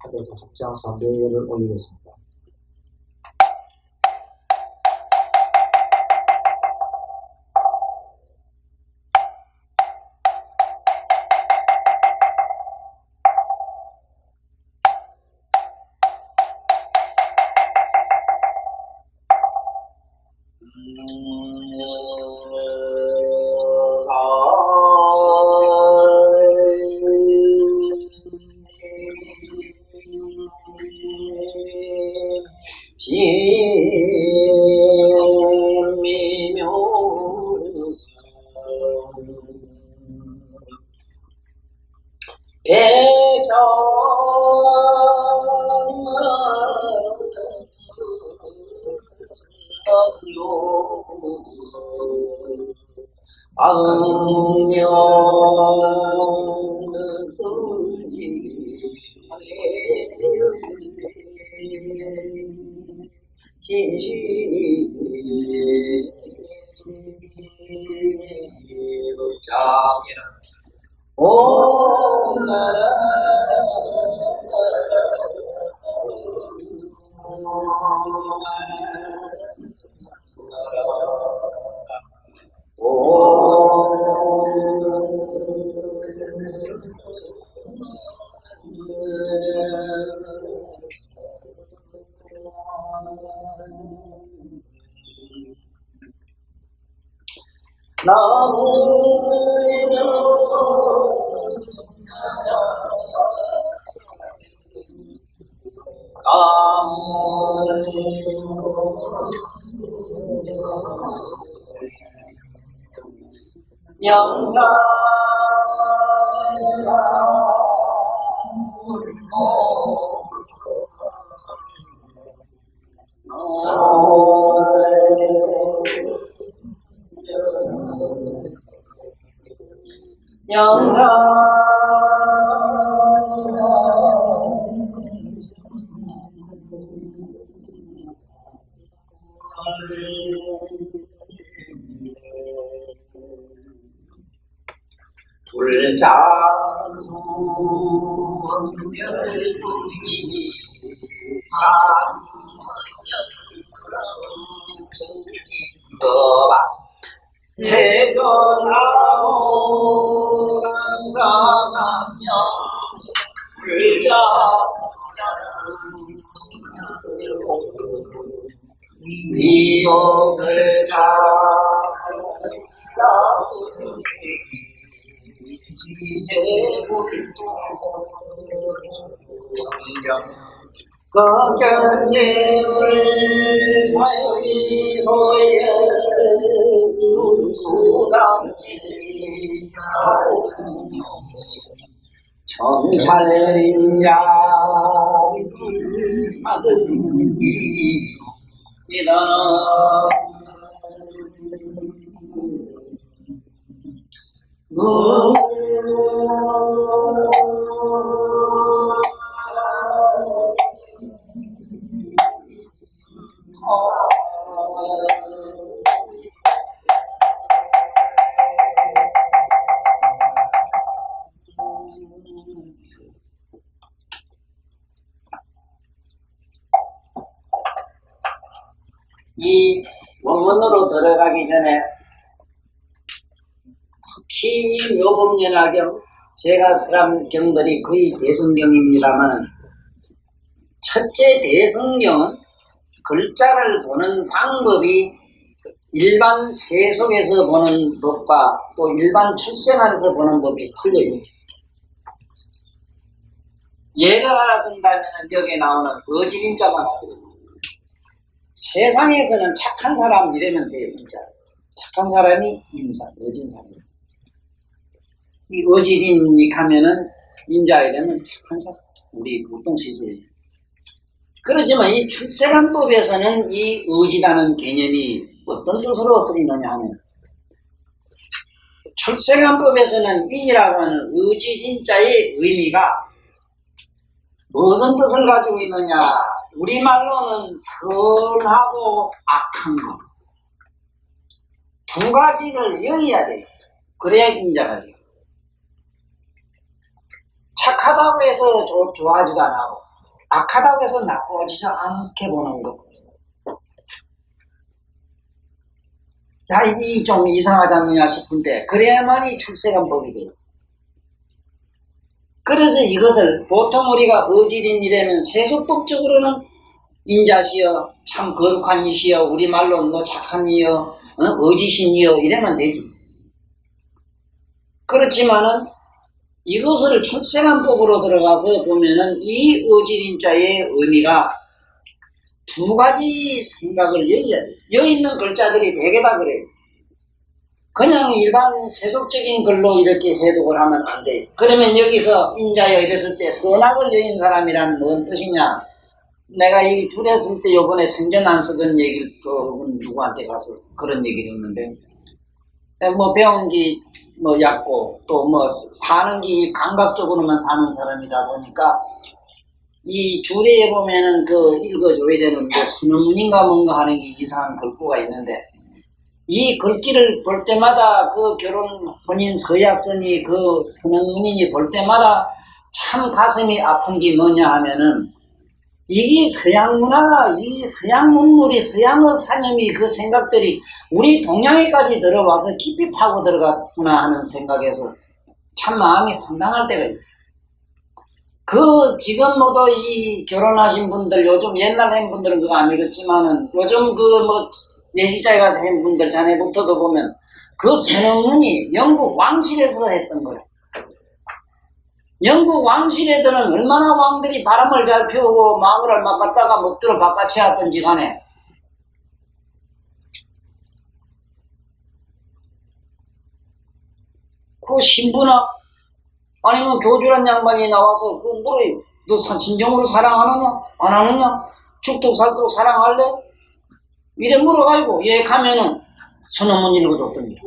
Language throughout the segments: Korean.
그래서 합장 300개를 올리겠습니다. 정찰이야 이 원문으로 들어가기 전에 특히 묘법연화경 제가 설한 경들이 거의 대성경입니다만 첫째 대성경은 글자를 보는 방법이 일반 세속에서 보는 법과 또 일반 출생안에서 보는 법이 틀려요. 예를 하나 든다면 여기에 나오는 거짓인자만 하거든요. 세상에서는 착한 사람 이러면 돼요, 진짜. 착한 사람이 인사, 어진 사람. 이 어질인이 하면은 인자이려면 착한 사람. 우리 보통 시술이죠. 그렇지만 이 출세관법에서는 이 의지라는 개념이 어떤 뜻으로 쓰이느냐 하면 출세관법에서는 인이라고 하는 의지인자의 의미가 무슨 뜻을 가지고 있느냐? 우리말로는 선하고 악한 것. 두 가지를 여어야 돼요. 그래야 인자가 돼요. 착하다고 해서 좋아하지도 않고 악하다고 해서 나쁘지 않게 보는 것. 야, 이게 좀 이상하지 않느냐 싶은데 그래야만이 출세관법이 돼요. 그래서 이것을 보통 우리가 어질인이라면 세속법적으로는 인자시여 참 거룩한 이시여 우리말로 뭐 착한 이여 어지신이여 이러면 되지. 그렇지만은 이것을 출세관법으로 들어가서 보면은 이 어질인자의 의미가 두 가지 생각을 여어야 돼. 여기 있는 글자들이 되게 다 그래요. 그냥 일반 세속적인 글로 이렇게 해독을 하면 안 돼. 그러면 여기서 인자여 이랬을 때 선악을 여인 사람이란 뭔 뜻이냐? 내가 이 줄였을 때 요번에 생전 안 쓰던 얘기를 누구한테 가서 그런 얘기를 했는데 뭐 배운 게 뭐 얕고 또 뭐 사는 게 감각적으로만 사는 사람이다 보니까 이 줄에 보면은 그 읽어줘야 되는 뭐 선언문인가 뭔가 하는 게 이상한 글귀가 있는데 이 글귀를 볼 때마다 그 결혼 혼인 서약서니 그 선언문인이 볼 때마다 참 가슴이 아픈 게 뭐냐 하면은 이 서양 문화가 이 서양 문물이 서양의 사념이 그 생각들이 우리 동양에까지 들어와서 깊이 파고 들어갔구나 하는 생각에서 참 마음이 황당할 때가 있어요. 그 지금 모두 이 결혼하신 분들 요즘 옛날 한 분들은 그거 안 읽었지만은 요즘 그 뭐 예식장에 가서 한 분들 자네부터도 보면 그 선언문이 영국 왕실에서 했던 거예요. 영국 왕실에들은 얼마나 왕들이 바람을 잘 피우고 마누라를 막 갖다가 먹들어 바깥에 하던지 간에 그 신부나 아니면 교주란 양반이 나와서 그 물어요. 너 진정으로 사랑하느냐? 안 하느냐? 죽도록 살도록 사랑할래? 이래 물어가지고 얘 가면은 선언문 읽어줬답니다.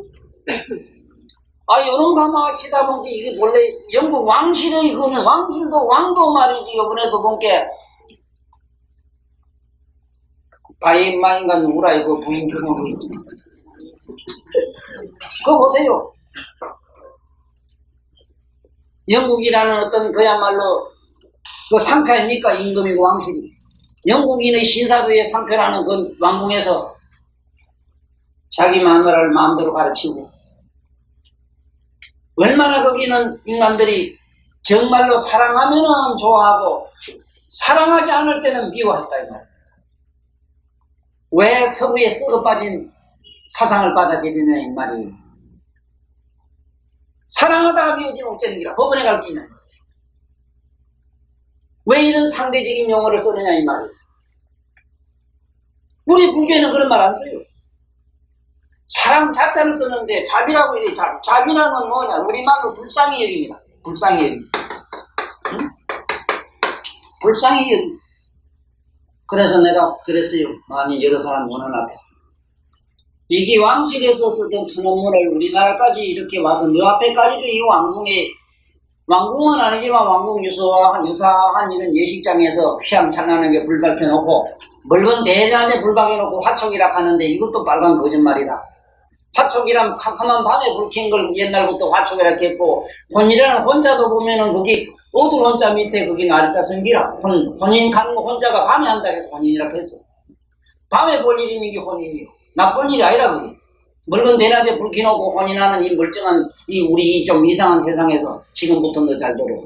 아, 요런 가마가 치다 보니까 이게 원래 영국 왕실의 이거는 왕실도 왕도 말이지. 요번에도 본게 바이마인가 누구라 이거 부인 들어오고 있지. 그거 보세요. 영국이라는 어떤 그야말로 그 상표입니까? 임금이고 왕실이. 영국인의 신사도의 상표라는 그 왕궁에서 자기 마누라를 마음대로 가르치고 얼마나 거기는 인간들이 정말로 사랑하면은 좋아하고 사랑하지 않을 때는 미워했다 이 말이야. 왜 서구에 썩어 빠진 사상을 받아들이냐 이 말이에요. 사랑하다가 미워지면 어쩌는 기라 법원에 갈 기냐. 왜 이런 상대적인 용어를 쓰느냐 이 말이에요. 우리 불교에는 그런 말 안 써요. 사랑 자자를 쓰는데 자비라고 이래. 자비라는 건 뭐냐? 우리말로 불쌍히 여깁니다. 불쌍히 여기. 응? 불쌍히 여기. 그래서 내가 그랬어요. 아니 여러 사람 보는 앞에서. 이게 왕실에서 쓰던 선언문을 우리나라까지 이렇게 와서 너 앞에까지도 이 왕궁은 아니지만 왕궁 유사한 이런 예식장에서 휘황찬란하게 불 밝혀놓고 멀건 대낮에 불 밝혀놓고 화촉이라 하는데 이것도 빨간 거짓말이다. 화촉이란 캄캄한 밤에 불 켠 걸 옛날부터 화촉이라 했고 혼이라는 혼자도 보면은 거기 어두운 혼자 밑에 거기 날짜 성기라 혼인 간모 혼자가 밤에 한다 해서 혼인이라고 했어. 밤에 볼 일이니 이게 혼인이요. 나쁜 일이 아니라 그게. 멀건 대낮에 불 켜놓고 혼인하는 이 멀쩡한 이 우리 좀 이상한 세상에서 지금부터 너 잘 들어.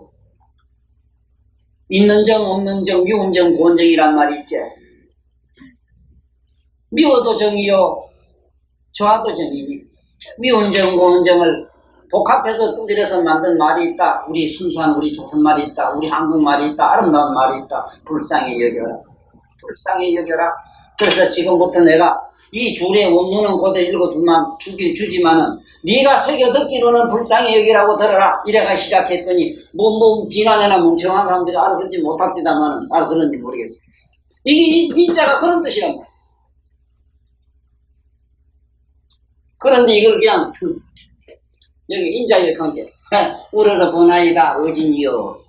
있는 정 없는 정 미운 정 고운 정이란 말이 있지. 미워도 정이요 좋아도 정이니 미운 정 고운 정을 복합해서 두드려서 만든 말이 있다. 우리 순수한 우리 조선 말이 있다. 우리 한국 말이 있다. 아름다운 말이 있다. 불쌍히 여겨라. 불쌍히 여겨라. 그래서 지금부터 내가 이 줄의 원문은 고대 주지만은 네가 새겨 듣기로는 불쌍히 여기라고 들어라 이래가 시작했더니 뭐 지난해나 멍청한 사람들이 알아듣지 못합니다만은 알아들었는지 모르겠어. 이게 인자가 그런 뜻이란 말이야. 그런데 이걸 그냥 여기 인자의 관계 우러러 보나이다 어진이여.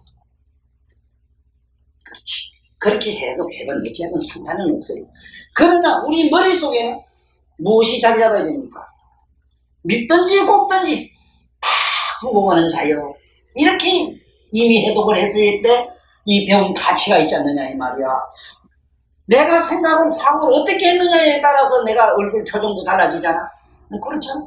그렇지. 그렇게 해도 어찌하든 상관은 없어요. 그러나 우리 머릿속에는 무엇이 자리 잡아야 됩니까? 믿든지 곱든지 다 부공하는 자여. 이렇게 이미 해독을 했을 때 이 병 가치가 있지 않느냐 이 말이야. 내가 생각을 사고를 어떻게 했느냐에 따라서 내가 얼굴 표정도 달라지잖아. 그렇잖아.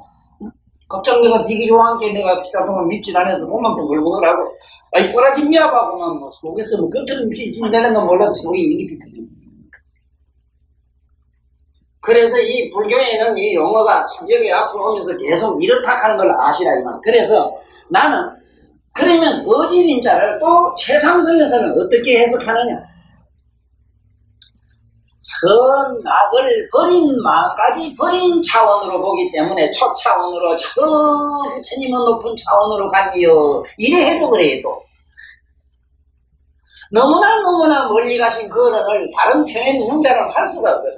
걱정되고 되게 좋아한 게 내가 피자동을 밉질 않아서 그만큼 물고더라고. 아이 꼬라지 미워하고만 뭐 속에서 뭐 겉으로 힘내는 건 몰라도 속이 이게 비틀려. 그래서 이 불교에는 이 용어가 참 여기 앞으로 오면서 계속 이렇다 하는 걸 아시라 이 말. 그래서 나는 그러면 어진인자를 또 최상승에서는 어떻게 해석하느냐. 선악을 버린 마음까지 버린 차원으로 보기 때문에 초차원으로 저 부처님은 높은 차원으로 가기요 이래 해석을 해도 너무나 멀리 가신 그 어른을 다른 표현 문자로 할 수가 없거든.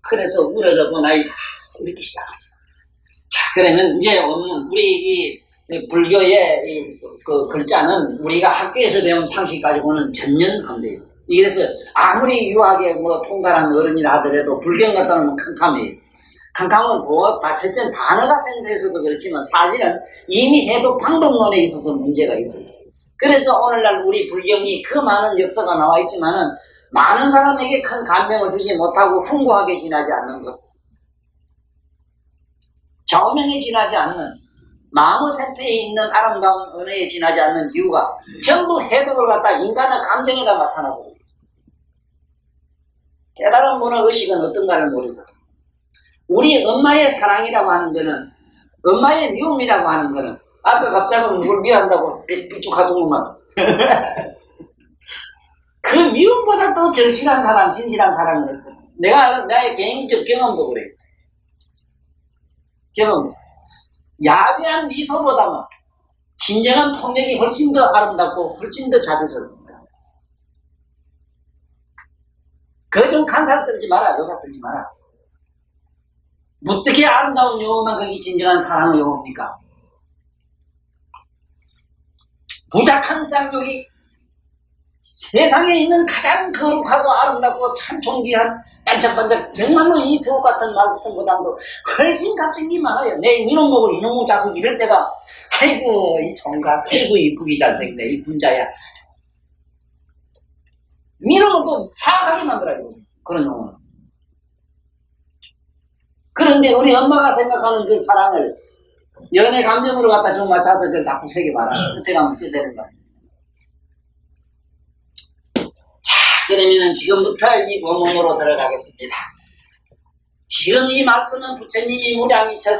그래서 우러러보나 이렇게 시작하죠. 자, 그러면 이제 오늘 우리 이 불교의 그 글자는 우리가 학교에서 배운 상식 가지고는 전혀 안 돼요. 그래서 아무리 유학에 뭐 통달한 어른이라 하더라도 불경 갖다 놓으면 캄캄해요. 캄캄은 첫째 단어가 생소해서도 그렇지만 사실은 이미 해독 방법론에 있어서 문제가 있어요. 그래서 오늘날 우리 불경이 그 많은 역사가 나와 있지만은 많은 사람에게 큰 감명을 주지 못하고 숭고하게 지나지 않는 것, 저명에 지나지 않는 마음의 상태에 있는 아름다운 은혜에 지나지 않는 이유가 전부 해독을 갖다 인간의 감정에다 맞춰놔서 깨달은 문화 의식은 어떤가를 모르고 우리 엄마의 사랑이라고 하는 거는 엄마의 미움이라고 하는 거는 아까 갑자기 누굴 미워한다고 삐죽하더구만 그 미움보다 더 절실한 사랑, 진실한 사랑을 내가 아는 나의 개인적 경험도 그래. 경험. 야대한 미소보다는 진정한 통역이 훨씬 더 아름답고 훨씬 더 자비스럽습니다. 그거 좀 간살 떨지 마라. 요사 떨지 마라. 어떻게 아름다운 용어만 그게 진정한 사랑의 용어입니까? 부작한 쌍욕이 세상에 있는 가장 거룩하고 아름답고 참 존귀한 반짝반짝 정말로 이 두옥 같은 말씀보다도 훨씬 값진 게 많아요. 내 이놈 보고 이놈의 자식 이럴 때가 아이고 이 총각 아이고 이쁘기 잘생겼네 이 분자야. 이놈을 또 사악하게 만들어요. 그런 용어는. 그런데 우리 엄마가 생각하는 그 사랑을 연애 감정으로 갖다 좀 맞춰서 그걸 자꾸 새겨봐라. 그때 가면 어찌 되는 거야. 그러면은 지금부터 이 본문으로 들어가겠습니다. 지금 이 말씀은 부처님이 무량이처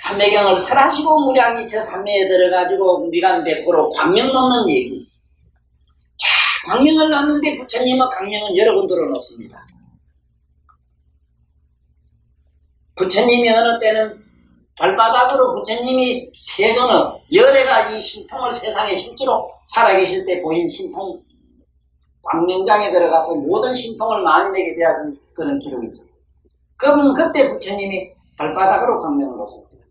삼매경을 설하시고 무량이처 삼매에 들어가지고 미간 100% 광명 놓는 얘기. 자, 광명을 놓는데 부처님은 광명은 여러 번 들어놓습니다. 부처님이 어느 때는 발바닥으로 부처님이 세전을 열애가 이 신통을 세상에 실제로 살아계실 때 보인 신통 광명장에 들어가서 모든 신통을 만인에게 대하는 그런 기록이 있어요. 그러면 그때 부처님이 발바닥으로 광명을 놓습니다.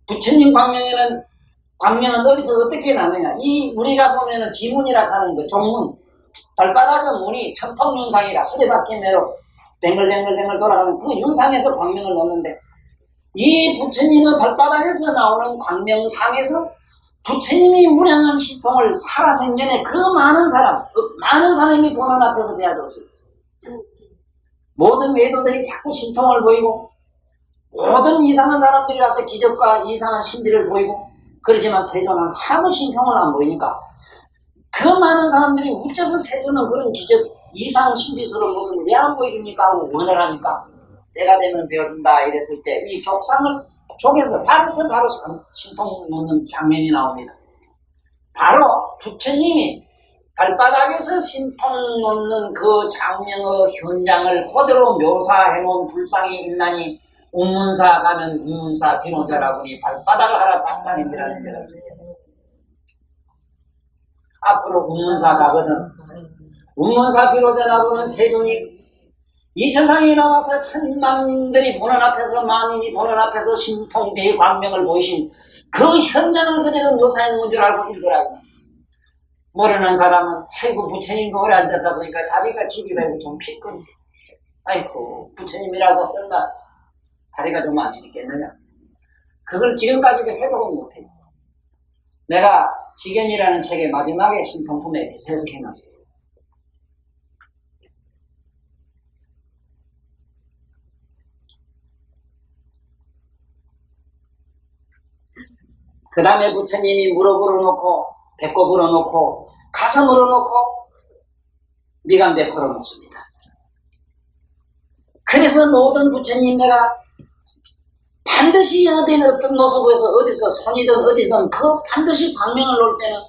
부처님 광명은 어디서 어떻게 나느냐? 이 우리가 보면은 지문이라 하는 거, 종문, 발바닥은 문이 천통윤상이라 수레바퀴 매로 뱅글뱅글 돌아가는 그 윤상에서 광명을 놓는데 이 부처님은 발바닥에서 나오는 광명상에서 부처님이 무량한 신통을 살아생전에 그 많은 사람이 보는 앞에서 배워줬어요. 모든 외도들이 자꾸 신통을 보이고 모든 이상한 사람들이 와서 기적과 이상한 신비를 보이고 그러지만 세조는 하도 신통을 안 보이니까 그 많은 사람들이 우째서 세조는 그런 기적 이상 신비스러운 모습을 왜 안 보여줍니까 하고 원을 하니까 때가 되면 배워준다 이랬을 때 이 족상을 쪽에서 바로 신통 놓는 장면이 나옵니다. 바로 부처님이 발바닥에서 신통 놓는 그 장면의 현장을 그대로 묘사해놓은 불상이 있나니 운문사 가면 운문사 비노자라고니 발바닥을 하나 딱 다닙니라는 거였어요. 앞으로 운문사 가거든. 운문사 비로자라고는 세존이 이 세상에 나와서 천만들이 보는 앞에서 만인이 보는 앞에서 신통 대광명을 보이신 그 현장을 그대로 묘사해놓은 줄 알고 읽으라고. 모르는 사람은 아이고 부처님도 오래 앉았다 보니까 다리가 집이 되고 좀 피곤해. 아이고 부처님이라고 얼마 다리가 좀 안 지겠느냐. 그걸 지금까지도 해석은 못해. 내가 지견이라는 책의 마지막에 신통품에 대해서 해석해놨어요. 그 다음에 부처님이 무릎으로 놓고 배꼽으로 놓고 가슴으로 놓고 미간백호로 놓습니다. 그래서 모든 부처님 내가 반드시 어떤 모습에서 어디서 손이든 어디든 그 반드시 광명을 놓을 때는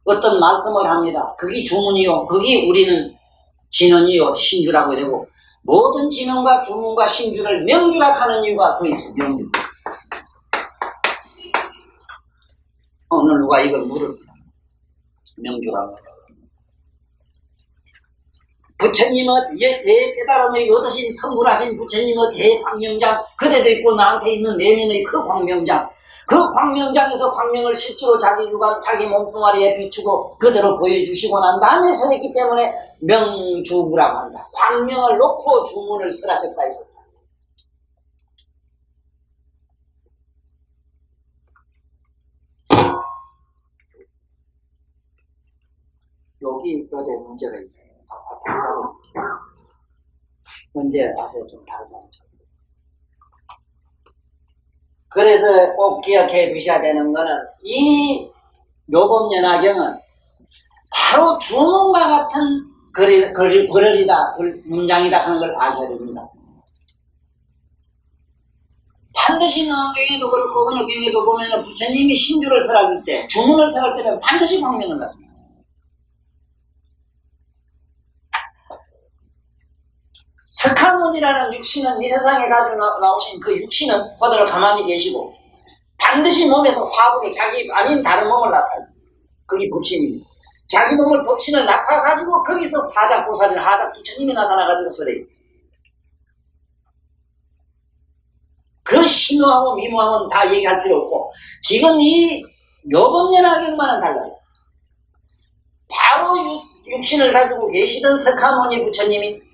어떤 말씀을 합니다. 그게 주문이요. 그게 우리는 진언이요. 신주라고 되고 모든 진언과 주문과 신주를 명주락하는 이유가 그 있어. 명주. 오늘 누가 이걸 물읍니다. 명주라고. 부처님의 대깨달음을 얻으신 선물하신 부처님의 대광명장 그대도 있고 나한테 있는 내면의 그 광명장 그 광명장에서 광명을 실제로 자기 육안 자기 몸뚱아리에 비추고 그대로 보여주시고 난 다음에 설했기 때문에 명주라고 한다. 광명을 놓고 주문을 설하셨다 했었다. 여기 여기에 문제가 있어요. 문제 아세요? 좀 다르잖아요. 그래서 꼭 기억해 두셔야 되는 거는 이 요법연화경은 바로 주문과 같은 글이다, 문장이다 하는 걸 아셔야 됩니다. 반드시 나경에도 그렇고 어느 경에도 보면 부처님이 신주를 설할 때 주문을 설할 때는 반드시 광명을 놨습니다. 석가모니라는 육신은 이 세상에 가지고 나오신 그 육신은 그대로 가만히 계시고 반드시 몸에서 화부를 자기 아닌 다른 몸을 나타내요. 그게 법신입니다. 자기 몸을 법신을 나타가지고 거기서 하작보살이나 하작 부처님이 나타나가지고 설해요. 그 심오하고 미모함은 다 얘기할 필요 없고 지금 이 요법연화경만은 달라요. 바로 육신을 가지고 계시던 석가모니 부처님이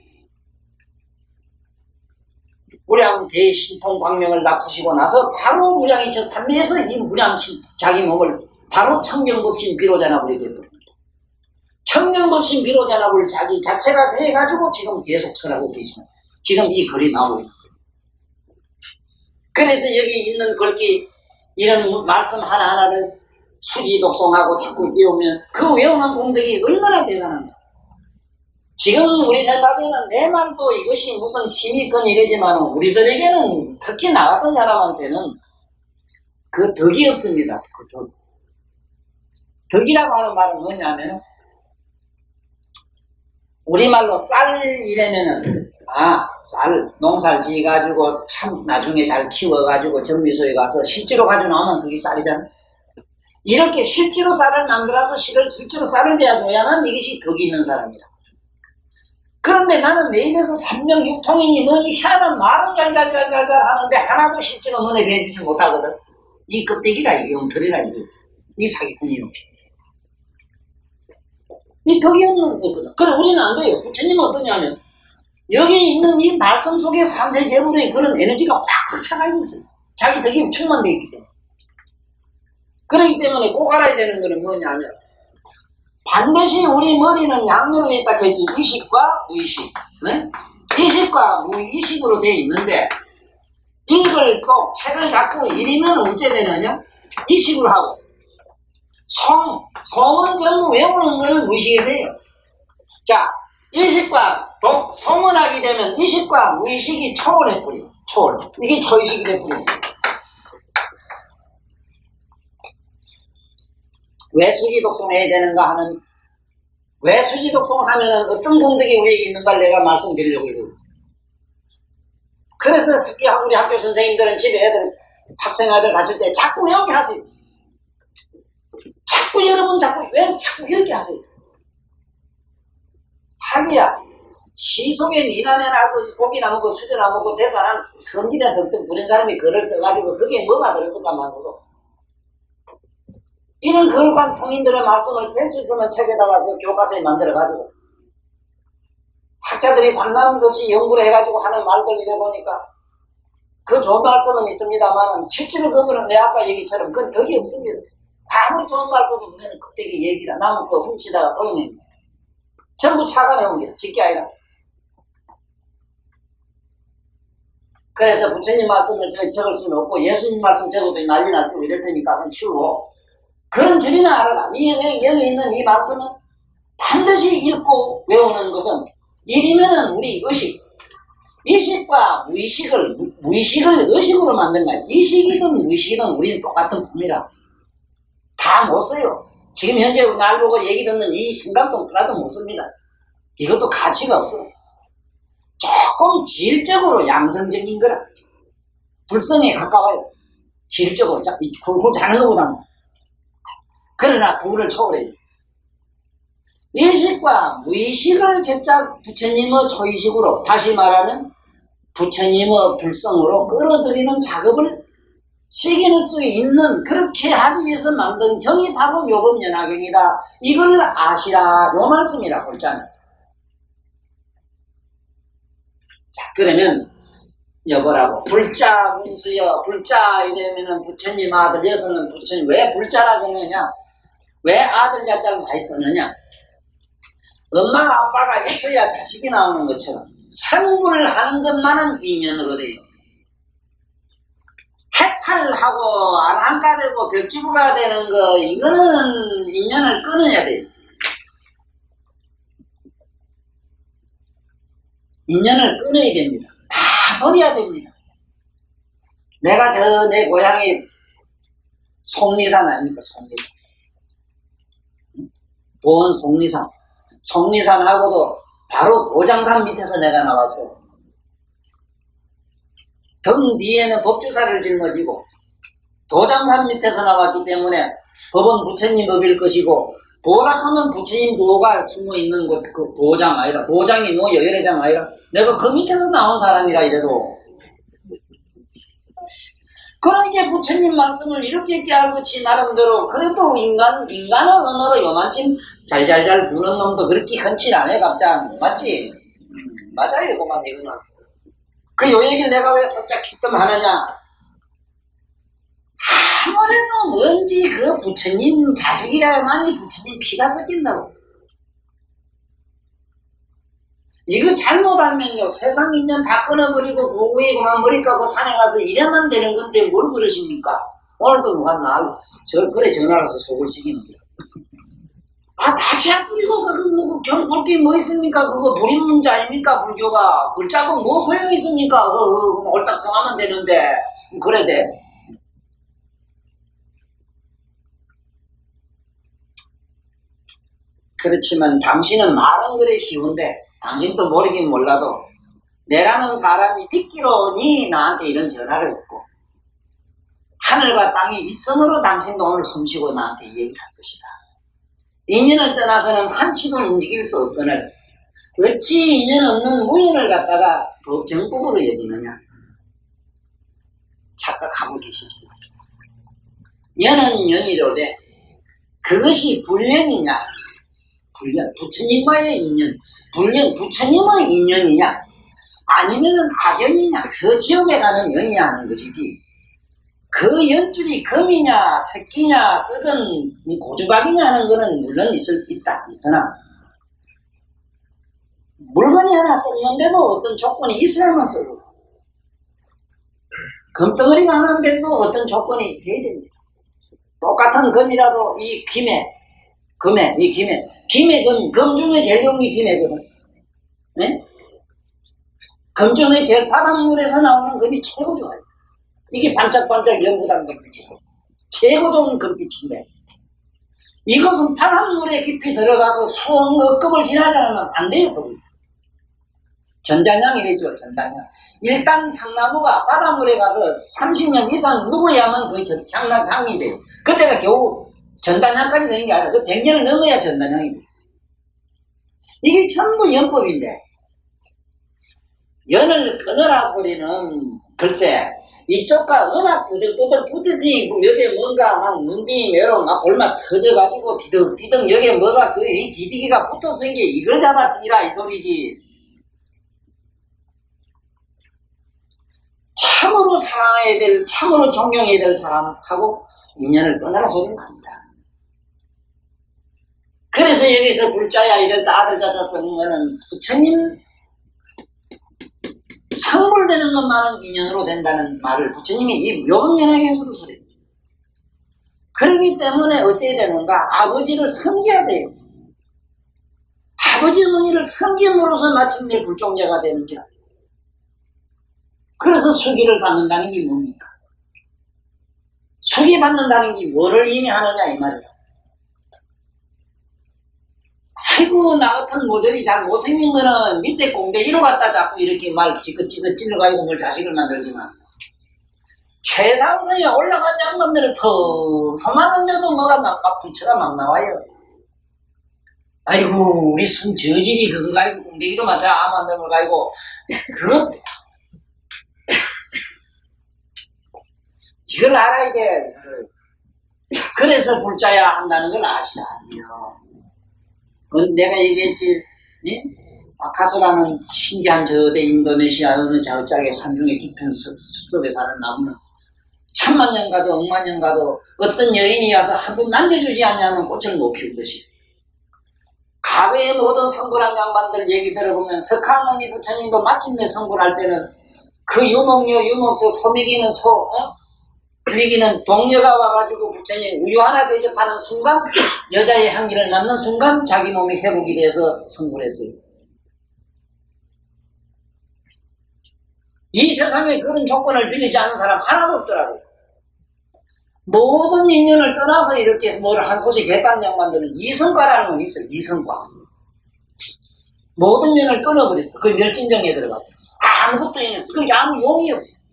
무량 대신통 광명을 납두시고 나서 바로 무량이처 삼매에서 이 무량신 자기 몸을 바로 청경법신 비로자나불이 되었습니다. 청경법신 비로자나불 자기 자체가 돼가지고 지금 계속 설하고 계십니다. 지금 이 글이 나오고 있습니다. 그래서 여기 있는 글귀 이런 말씀 하나하나를 수지독송하고 자꾸 외우면 그 외우는 공덕이 얼마나 대단합니까? 지금 우리 생각에는 내 말도 이것이 무슨 힘이 있건 이러지만 우리들에게는 특히 나 같은 사람한테는 그 덕이 없습니다. 덕이라고 하는 말은 뭐냐면 우리말로 쌀이라면은 쌀 농사를 지어가지고 참 나중에 잘 키워가지고 정미소에 가서 실제로 가지고 나오면 그게 쌀이잖아. 이렇게 실제로 쌀을 만들어서 실제로 쌀을 내야만 이것이 덕이 있는 사람이다. 그런데 나는 내 입에서 삼명육통이니 뭐니 희한한 말은 잘잘잘잘 하는데 하나도 실제로 눈에 뵈지지 못하거든. 이 껍데기라 이게 엉터리라 이게. 이 사기꾼이요. 이 덕이 없는 거거든. 그래 우리는 안 돼요. 부처님은 어떠냐면 여기 있는 이 말씀 속에 삼세제불의 그런 에너지가 확 차가 있어요. 자기 덕이 충만되어 있기 때문에. 그렇기 때문에 꼭 알아야 되는 거는 뭐냐면 반드시 우리 머리는 양으로 되어 있다 했지. 의식과 무의식. 네? 의식과 무의식으로 되어 있는데 이걸 꼭 책을 잡고 이리면 어째 되느냐? 의식으로 하고 성은 전부 외우는 거는 무의식에서 해요. 자, 의식과 성은 하게 되면 의식과 무의식이 초월해버려요. 초월. 이게 초의식이 돼버려요. 왜 수지독송해야 되는가 하는 왜 수지 독송을 하면은 어떤 공덕이 우리에게 있는가를 내가 말씀드리려고 해요. 그래서 특히 우리 학교 선생님들은 집에 애들, 학생아들 갔을 때 자꾸 외우게 하세요. 자꾸 여러분 왜 자꾸 이렇게 하세요? 하기야 시 속에 니나네 나고 고기나 먹고 수저나 먹고 대단한 성질에 덕덕 부린 사람이 글을 써가지고 그게 뭐가 들었을까만으로 이런 거룩한 성인들의 말씀을 될 수 있으면 책에다가 그 교과서에 만들어가지고 학자들이 반나무 없이 연구를 해가지고 하는 말들 이래 보니까 그 좋은 말씀은 있습니다만 실제로 그거는 내 아까 얘기처럼 그건 덕이 없습니다. 아무리 좋은 말씀도 우리는 껍데기 얘기라 나무 거 훔치다가 도용냅니다. 전부 차가내온 게 짓게 아니라. 그래서 부처님 말씀을 적을 수는 없고 예수님 말씀 적어도 난리 날고 이럴 테니까 그건 치우고 그런 줄이나 알아라. 여기 있는 이 말씀은 반드시 읽고 외우는 것은 일이면은 우리 의식과 무의식을 의식으로 만든 거야. 의식이든 무의식이든 우리는 똑같은 꿈이라. 다 못 써요. 지금 현재 날 보고 얘기 듣는 이 생각도 하나도 못 씁니다. 이것도 가치가 없어. 조금 질적으로 양성적인 거라. 불성에 가까워요. 질적으로. 그거 자는 거보다는. 그러나 그거를 초월해요. 의식과 무의식을 제작 부처님의 초의식으로 다시 말하면 부처님의 불성으로 끌어들이는 작업을 시기할 수 있는 그렇게 하기 위해서 만든 경이 바로 요법연화경이다. 이걸 아시라 요 말씀이라고 했잖아요. 자 그러면 여보라고 불자 문수여 불자 이러면은 부처님 아들이어서는 부처님 왜 불자라고 하느냐 왜 아들 자자를 많이 쓰느냐 엄마 아빠가 있어야 자식이 나오는 것처럼 생물을 하는 것만은 인연으로 돼요. 해탈하고 아랑가 되고 벽지부가 되는 거 이거는 인연을 끊어야 돼요. 인연을 끊어야 됩니다. 다 버려야 됩니다. 내가 내 고향이 속리산 아닙니까? 속리산. 보은 속리산. 속리산하고도 바로 도장산 밑에서 내가 나왔어요. 등 뒤에는 법주사를 짊어지고 도장산 밑에서 나왔기 때문에 법은 부처님 법일 것이고 도락하면 부처님 도가 숨어있는 곳, 그 도장 아니라 도장이 뭐 여여장 아니라 내가 그 밑에서 나온 사람이라 이래도 그러니까 부처님 말씀을 이렇게 깨알같이 나름대로 그래도 인간의 언어로 요만큼 잘잘잘 부는 놈도 그렇게 흔치 않아 갑자기 맞지? 맞아요 그만 이거는 그 요 얘기를 내가 왜 살짝 기끔 하느냐 아무래도 뭔지 그 부처님 자식이라만이 부처님 피가 섞인다고 이거 잘못하면요 세상 인연 다 끊어버리고 고구에 그만 머리 까고 산에 가서 이래만 되는 건데 뭘 그러십니까? 오늘도 누가 그래 전화라서 속을 시키는 거야. 다 채뿌리고 그거 볼게 뭐 있습니까? 그거 불임 문제 아닙니까? 불교가 글자고 뭐 소용이 있습니까? 그거 옳딱 정하면 되는데 그래 돼. 그렇지만 당신은 말은 그래 쉬운데 당신도 모르긴 몰라도 내라는 사람이 듣기로니 나한테 이런 전화를 했고 하늘과 땅이 일성으로 당신도 오늘 숨쉬고 나한테 얘기를 할 것이다. 인연을 떠나서는 한치도 움직일 수 없거늘 어찌 인연 없는 무인을 갖다가 정법으로 여기느냐 착각하고 계시죠. 연은 연이로되 그것이 불연이냐 불연 부처님과의 인연 불연 부처님의 인연이냐 아니면은 악연이냐 저 지옥에 가는 연이냐 하는 것이지 그 연줄이 금이냐 새끼냐 썩은 고주박이냐 하는 거는 물론 있으나 물건이 하나 썩는데도 어떤 조건이 있어야만 썩고 금덩어리가 하나인데도 어떤 조건이 돼야 됩니다. 똑같은 금이라도 이 김에 금 중에 제일 좋은 게 김이거든. 네? 금 중에 제일 바닷물에서 나오는 금이 최고 좋아요. 이게 반짝반짝 연구단 금빛이고 최고 좋은 금빛인데 이것은 바닷물에 깊이 들어가서 수억급을 지나지 않으면 안 돼요. 거기. 전단향이랬죠. 전단향. 일단 향나무가 바닷물에 가서 30년 이상 묵어야만 그 향이 돼요. 그때가 겨우 전단향까지 되는 게 아니라 그 100년을 넘어야 전단향이 돼요. 이게 전부 연법인데 연을 끊으라 소리는 글쎄 이쪽과 음악 부들부들 부들니 여기에 뭔가 막 문디 매로 막 볼만 터져가지고 비득비득 여기에 뭐가 그 기디기가 붙어서 게 이걸 잡았으니라 이 소리지. 참으로 사랑해야 될 참으로 존경해야 될 사람하고 인연을 끊으라 소리는 합니다. 그래서 여기서 불자야 이런 아들 자자 쓰는 거는 부처님 성불되는 것만은 인연으로 된다는 말을 부처님이 이 묘법연하게 해서 소리입니다. 그렇기 때문에 어찌해야 되는가? 아버지를 섬겨야 돼요. 아버지 어머니를 섬김으로써 마침내 불종자가 되는 길. 그래서 수기를 받는다는 게 뭡니까? 수기 받는다는 게 뭐를 의미하느냐 이 말이야. 아이고 나 같은 모델이 잘 못생긴 거는 밑에 공대기로 갖다 자꾸 이렇게 말 찌긋찌긋 찔러가지고 뭘 자식을 만들지만 최상선에 올라간 양반들은 더 소만 얹어도 뭐가 막 부처가 막 나와요. 아이고 우리 순 저질이 그거 가지고 공대기로 맞춰 만든 걸 가지고 그것 이걸 알아야 돼. 그래서 불자야 한다는 걸 아시라 아니요. 내가 얘기했지, 예? 아카소라는 신기한 저대 인도네시아 어느 자극장의 산중의 깊은 숲속에 사는 나무는 천만 년 가도 억만 년 가도 어떤 여인이 와서 한 번 만져주지 않냐면 꽃을 못 피우듯이 과거의 모든 성불한 양반들 얘기 들어보면 석하모니 부처님도 마침내 성불할 때는 그 유목녀 유목소 소미기는 미기는 동료가 와가지고 부처님 우유 하나 대접하는 순간 여자의 향기를 맡는 순간 자기 몸이 회복이 돼서 성불했어요. 이 세상에 그런 조건을 빌리지 않는 사람 하나도 없더라고요. 모든 인연을 떠나서 이렇게 뭐를 한 소식 했다는 양반들은 이성과라는 건 있어요. 이성과. 모든 인연을 끊어버렸어. 그 멸진정에 들어갔어. 아무것도 인연 없어. 그게 아무 용이 없어.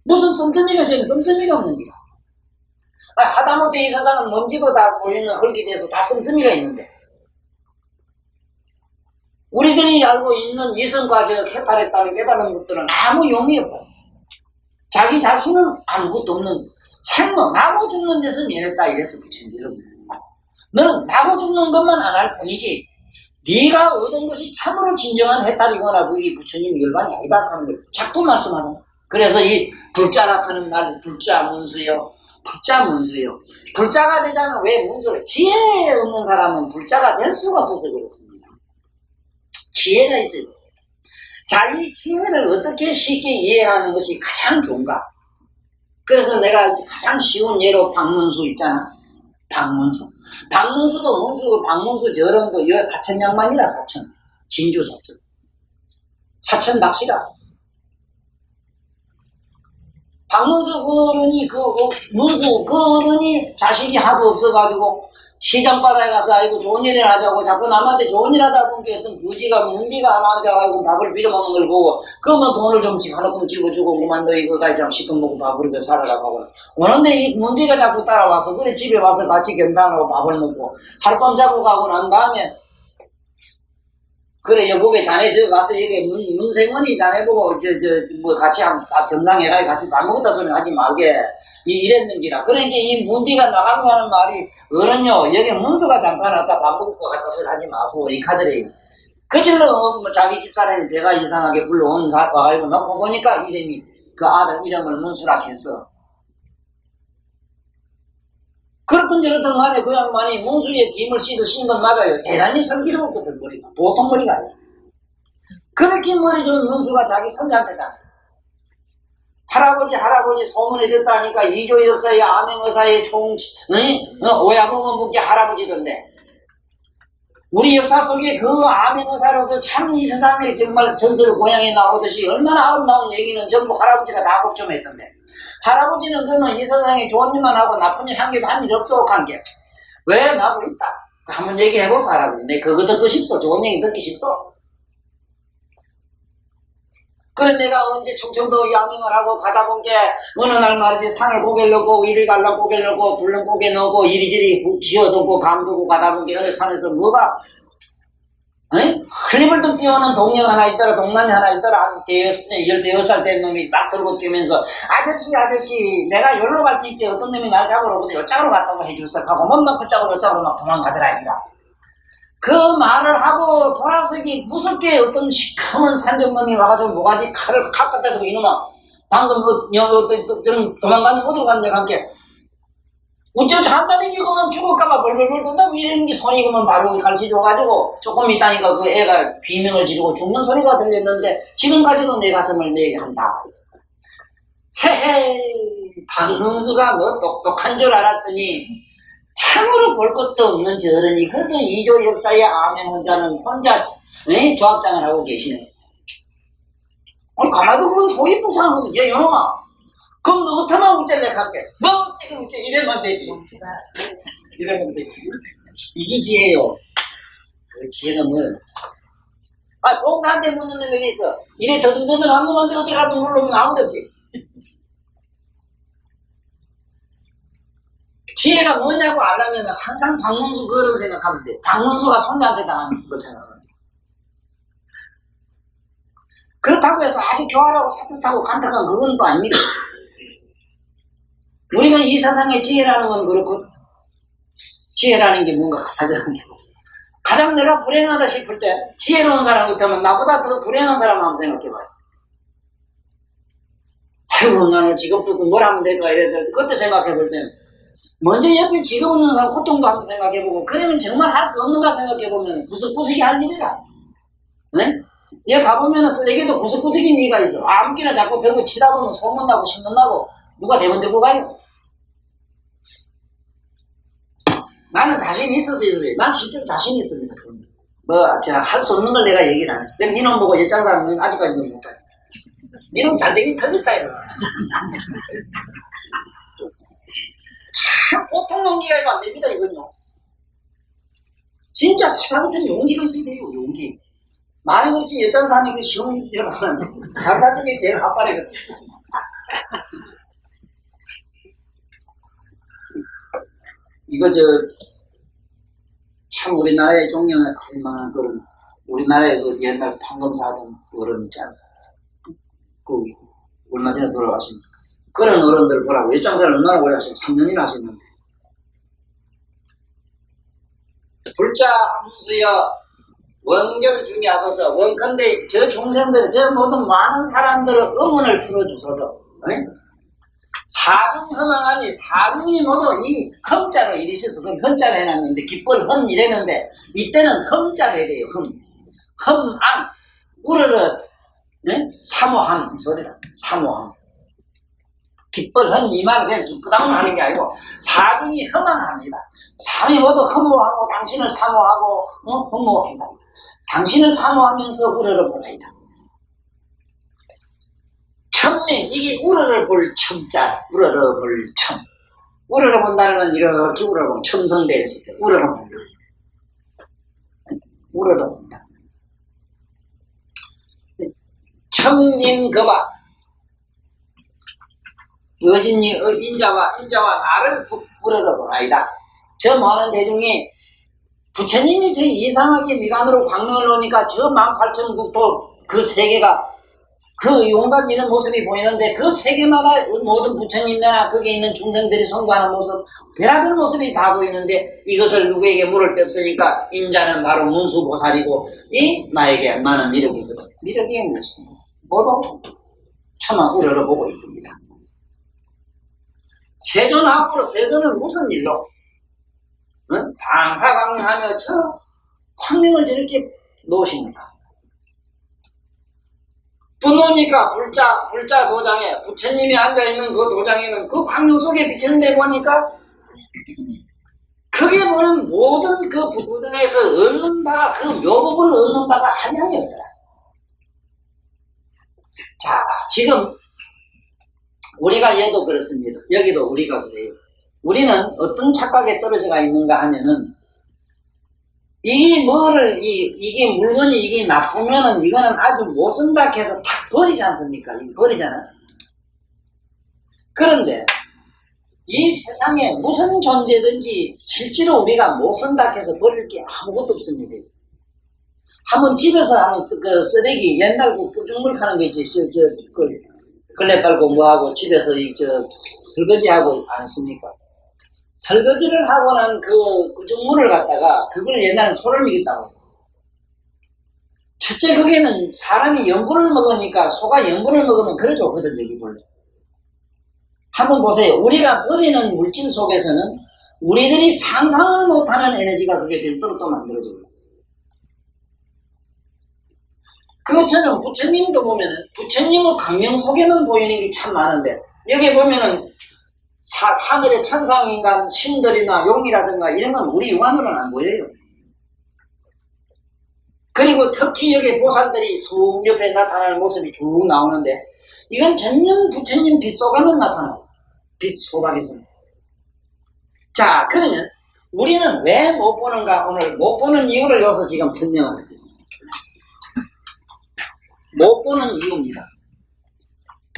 무슨 씀씀이가 있으면 씀씀이가 없는 거야. 하다못해 이 세상은 먼지도 다 보이는 흙이 돼서 다 씀씀이가 있는데 우리들이 알고 있는 이성과 저 해탈했다는 깨달은 것들은 아무 용이 없고 자기 자신은 아무것도 없는 생명, 나고 죽는 데서 면했다 이래서 부처님 여러분 너는 나고 죽는 것만 안 할 뿐이지 네가 얻은 것이 참으로 진정한 해탈이거나 그게 부처님 열반이 아니다 하는 걸 자꾸 말씀하잖아. 그래서 이 불자라 하는 말 불자 문수요. 불자 문수요. 불자가 되자면 왜 문수를 지혜 없는 사람은 불자가 될 수가 없어서 그렇습니다. 지혜가 있어요. 자, 이 지혜를 어떻게 쉽게 이해하는 것이 가장 좋은가? 그래서 내가 가장 쉬운 예로 박문수 있잖아. 박문수. 박문수도 문수고 박문수 저런도 여 사천양만이라 사천. 진주 사천. 사천 박씨라. 박문수 그런이 문수 그런이 자식이 하도 없어가지고 시장바다에 가서 아이고 좋은 일을 하자고 자꾸 남한테 좋은 일 하다 보니까 어떤 부지가 문비가 하나 앉아가지고 밥을 빌어먹는 걸 보고 그러면 돈을 좀 하나끔 집어주고 그만 너 이거 가지고 시큼 먹고 밥을 이렇게 살아가고 그런데 이 문비가 자꾸 따라와서 그래 집에 와서 같이 겸상하고 밥을 먹고 하룻밤 자고 가고 난 다음에 그래 여보게 자네 저 가서 여기 문생원이 자네 보고 뭐 같이 점상해가지고 같이 밥 먹었다 소리 하지 말게 이랬는기라. 그러니까 이 문디가 나가고 하는 말이 어른요 여기 문수가 잠깐 왔다 밥 먹고 갔다 소리 하지 마소 이 카드래요. 그질로 뭐 자기 집사람이 배가 이상하게 불러온 와가지고 놓고 보니까 이름이 그 아들 이름을 문수라 했어. 그렇든 저렇든 간에 그 양반이 문수에 김을 씻은 건 맞아요. 대단히 성기로웠거든 머리가. 보통 머리가 아니야. 그렇게 머리 좋은 문수가 자기 손자한테 다 할아버지 소문이 됐다니까 이조 역사의 암행의사의 오야봉은 묵기 할아버지던데 우리 역사 속에 그 암행의사로서 참 이 세상에 정말 전설 고향에 나오듯이 얼마나 아름다운 얘기는 전부 할아버지가 다 걱정했던데 할아버지는 그러면 이 세상에 좋은 일만 하고 나쁜 일 한 개도 한 일 없어, 관계. 왜 나도 있다. 한번 얘기해보소, 할아버지. 내 그거 듣고 싶소. 좋은 얘기 듣기 싶소. 그래 내가 언제 충청도 양행을 하고 가다 본 게 어느 날 말이지 산을 고개 넣고 이리 갈라 고개 넣고 둘른 고개 넣고 이리저리 기어놓고 감두고 가다 본 게 어느 산에서 뭐가 흘리벌떡 뛰어오는 동력 하나 있더라 동남이 하나 있더라 한 16살 된 놈이 막 들고 뛰면서 아저씨 내가 여기로 갈 때 있대 어떤 놈이 날 잡으러 오는데 이쪽으로 갔다고 해줄까 하고 뭔가 그쪽으로 막 도망가더라 이가 그 말을 하고 돌아서기 무섭게 어떤 시커먼 산적놈이 와가지고 모가지 칼을 칵 갖다 대고 이놈아 방금 도망가는 어디로 갔냐 함께 어쩌 잠깐이기 그러면 죽을까봐 벌벌벌 뜯다고 이러는 게 손이 그러면 바로 갈치 줘가지고 조금 있다니까 그 애가 비명을 지르고 죽는 소리가 들렸는데 지금까지도 내 가슴을 내게 한다. 헤헤 박문수가 뭐 똑똑한 줄 알았더니 참으로 볼 것도 없는 저 어른이 그래도 이조 역사의 암행 혼자는 혼자 조합장을 하고 계시네. 아니 가만도 그런 소리 부상하거든. 얘 영아 그럼 너 어떡하면 우짤래 갈게. 뭐 지금 우짤 이래면 되지. 이래면 되지. 이게 지혜요. 그 지혜는 뭐 봉사한테 묻는 놈이 있어. 이래 더듬더듬 한 놈한테 어디 가든 물러오면 아무도 없지. 지혜가 뭐냐고 알려면 항상 박문수 그거를 생각하면 돼. 박문수가 손자한테 당한 거 생각하면 돼. 그렇다고 해서 아주 교활하고 산뜻하고 간탁한 그건 또 아닙니다. 우리가 이 세상에 지혜라는 건 그렇고 지혜라는 게 뭔가 가장 내가 불행하다 싶을 때 지혜로운 사람 같으면 나보다 더 불행한 사람 한번 생각해봐요. 아이고 나는 직업 듣고 뭘 하면 될까 이래서 그때 생각해볼 때는 먼저 옆에 직업 없는 사람 고통도 한번 생각해보고 그러면 정말 할 수 없는가 생각해보면 구석구석이 할 일이라. 네? 여기 가보면은 쓰레기도 구석구석인 이가 있어. 아무끼나 자꾸 들고 치다 보면 소문나고 신문나고 누가 대본 들고 가요? 나는 자신 있어서 이래. 난 진짜 자신 있습니다. 제가 할 수 없는 걸 내가 얘기를 안 해. 내가 니놈 보고 옛장 사람은 아직까지도 못해. 니놈 잘 되긴 터졌다, 이거. 참, 보통 용기가 이거 안 됩니다, 이건요. 진짜 사람한테는 용기가 있어야 돼요, 용기. 말이 그렇지, 옛장 사람이 그 시험 일어나면 장사 중에 제일 핫바래거든. 이거 참 우리나라의 존경할 만한 그런 우리나라의 그 옛날 판검사하던 어른 있잖아. 그 얼마 전에 돌아가신 그런 어른들 보라고 일장사를 얼마나 오래 하셨는데 3년이나 하셨는데 불자 함수여 원결 중에 하소서 근데 저 중생들 저 모든 많은 사람들의 의문을 풀어주소서 사중허망하니 사중이 모두 이 흠자로 이리셔서 그 흠자로 해놨는데 기쁠 흠 이랬는데 이때는 흠자로 해야 돼요. 흠안 우르르 사모함 이 소리다. 사모함 기쁠 흠 이 말은 그냥 기쁘다고만 하는 게 아니고 사중이 허망합니다. 사중이 모두 흠모하고 당신을 사모하고 흠모한다. 당신을 사모하면서 우르르 보내이다. 천민 이게 우러러 볼 첨자 우러러 볼 첨 우러러 본다는 건 이렇게 우러러 보면 첨성대에서 우러러 본다 우러러 본다 청인거바 여진이 인자와 나를 우러러 보나이다. 저 많은 대중이 부처님이 저 이상하게 미간으로 광명을 오니까 저 18,000국토 그 세계가 그 용감 있는 모습이 보이는데 그 세계마다 모든 부처님이나 거기에 있는 중생들이 성도하는 모습 별의별 모습이 다 보이는데 이것을 누구에게 물을 데 없으니까 인자는 바로 문수보살이고 이 나에게 많은 미륵이거든. 미륵이 무슨 모두 차마 우러러보고 있습니다. 세존 앞으로 세존은 무슨 일로 방사방하며 저 광명을 저렇게 놓으십니다. 분노니까 불자 도장에 부처님이 앉아있는 그 도장에는 그 광명 속에 비치는데 보니까 크게 보는 모든 그 도장에서 얻는 바가 그 묘법을 얻는 바가 한양이 없더라. 자 지금 우리가 얘도 그렇습니다. 여기도 우리가 그래요. 우리는 어떤 착각에 떨어져가 있는가 하면은 이게 물건이 이게 나쁘면은 이거는 아주 못 쓴다 해서 탁 버리지 않습니까? 이거 버리잖아. 그런데 이 세상에 무슨 존재든지 실제로 우리가 못 쓴다 해서 버릴 게 아무것도 없습니다. 한번 집에서 한번 그 쓰레기 옛날 그 뿌중물 파는 게 있지. 걸레 빨고 뭐하고 집에서 설거지하고 안 했습니까? 설거지를 하고 난 그 뿌중물을 갖다가 그걸 옛날에 소를 먹였다고. 첫째 그게는 사람이 염분을 먹으니까 소가 염분을 먹으면 그래 좋거든 여기 볼래. 한번 보세요. 우리가 버리는 물질 속에서는 우리들이 상상을 못하는 에너지가 그게 별도로 또 만들어져요. 그것처럼 부처님도 보면은 부처님의 강명 속에는 보이는 게 참 많은데 여기 보면은 하늘의 천상인간 신들이나 용이라든가 이런 건 우리 육안으로는 안 보여요. 그리고 특히 여기 보살들이 쑥 옆에 나타나는 모습이 쭉 나오는데 이건 전면 부처님 빛 속에만 나타나요. 빛 소박에서는. 자, 그러면 우리는 왜 못 보는가? 오늘 못 보는 이유를 여기서 지금 설명을 할게요. 못 보는 이유입니다.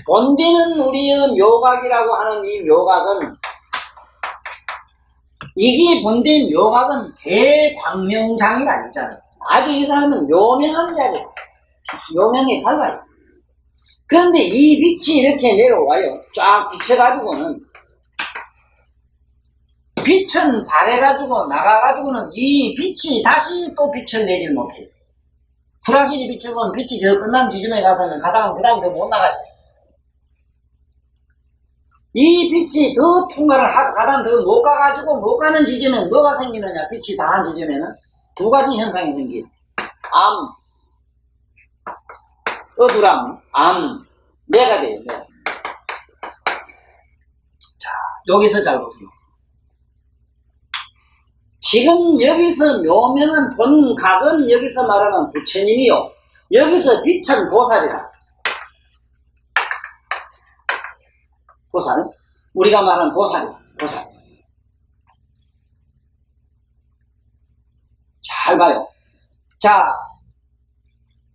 본디는 우리의 묘각이라고 하는 이 묘각은 이게 본디 묘각은 대광명장이 아니잖아요. 아주 이 사람은 묘명한 자리예요. 묘명이 달라요. 그런데 이 빛이 이렇게 내려와요. 쫙 비쳐가지고는 빛은 발해가지고 나가가지고는 이 빛이 다시 또 빛을 내질 못해요. 불확실히 빛을 보면 빛이 저 끝난 지점에 가서는 가다가 그 다음 더 못 나가죠. 이 빛이 더 통과를 가다 더 못 가가지고 못 가는 지점에 뭐가 생기느냐? 빛이 다한 지점에는 두 가지 현상이 생겨요. 어두람, 내가 돼요. 네. 자, 여기서 잘 보세요. 지금 여기서 묘명한 본각은 여기서 말하는 부처님이요. 여기서 빛은 보살이다. 보살. 우리가 말하는 보살이다. 보살. 잘 봐요. 자,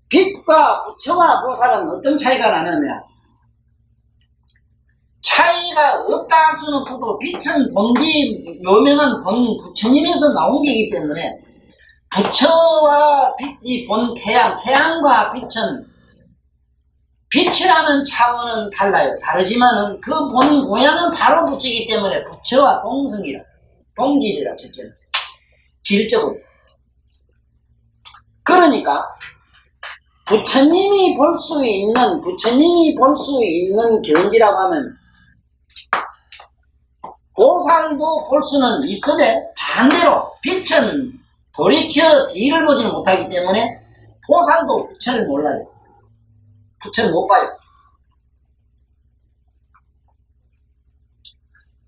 빛과 부처와 보살은 어떤 차이가 나느냐? 차이가 없다 할 수는 없어도 빛은 본디 묘명은 본 부처님에서 나온 게이기 때문에 부처와 빛이 본 태양과 빛은 빛이라는 차원은 달라요. 다르지만은 그 본 모양은 바로 부처이기 때문에 부처와 동성이라, 동질이라 첫째는 질적으로. 그러니까 부처님이 볼 수 있는 견지라고 하면 보살도 볼 수는 있으되 반대로 빛은 돌이켜 뒤를 보지는 못하기 때문에 보살도 부처를 몰라요. 부처를 못 봐요.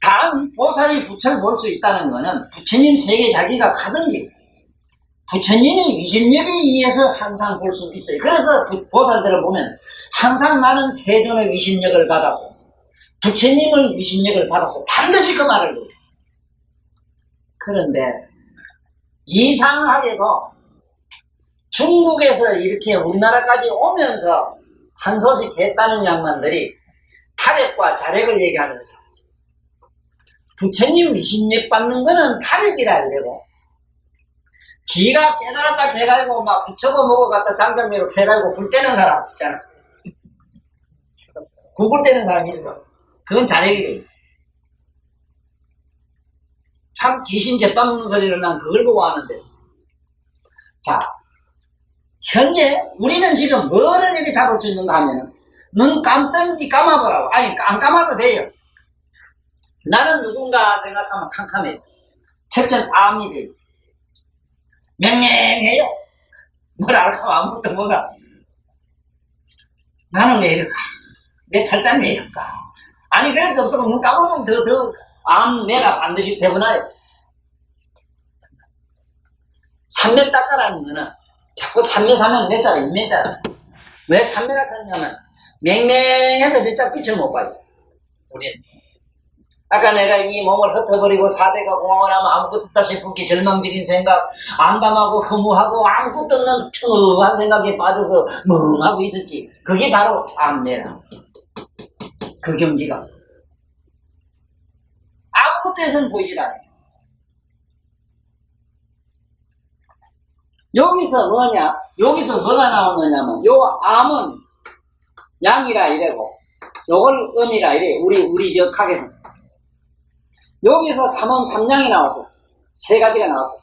단 보살이 부처를 볼 수 있다는 것은 부처님 세계 자기가 가든지 부처님이 위신력에 의해서 항상 볼 수 있어요. 그래서 보살들을 보면 항상 나는 세존의 위신력을 받아서 부처님의 위신력을 받아서 반드시 그 말을 해요. 그런데 이상하게도 중국에서 이렇게 우리나라까지 오면서 한 소식 했다는 양반들이 탈핵과 자력을 얘기하면서 부처님 위신력 받는 거는 탈핵이라 이러고 지가 깨달았다 해가지고 막 부처고 뭐고 갖다 장작미로 해가지고 불 때는 사람 있잖아. 불 때는 사람이 있어. 그건 자력이래요. 참 귀신 제빵 먹는 소리를 난 그걸 보고 하는데. 자, 현재 우리는 지금 뭐를 이렇게 잡을 수 있는가 하면 눈 감든지 감아보라고. 아니 안 감아도 돼요. 나는 누군가 생각하면 캄캄해요. 첫째는 암이 돼요. 맹맹해요. 뭘 알고 아무것도 뭐가. 나는 왜 이럴까? 내 팔자는 왜 이럴까? 아니 그럴 게 없으면 눈 감으면 내가 반드시 되구나요. 삼매 닦아라는 거는 자꾸 삼매사면 몇 자라 인매자라. 왜 삼매라 하냐면 맹맹해서 진짜 빛을 못 봐요. 우리는. 아까 내가 이 몸을 흩어버리고 사대가 공황을 하면 아무것도 없다 싶은 절망적인 생각, 암담하고 허무하고 아무것도 없는 청어한 생각에 빠져서 멍하고 있었지. 그게 바로 암내라. 그 경지가. 아무것도 해서는 보이질 않아요. 여기서 뭐냐? 여기서 뭐가 나오느냐면, 요 암은 양이라 이래고, 요걸 음이라 이래. 우리 저 각에서. 여기서 삼원 삼양이 나왔어. 세 가지가 나왔어.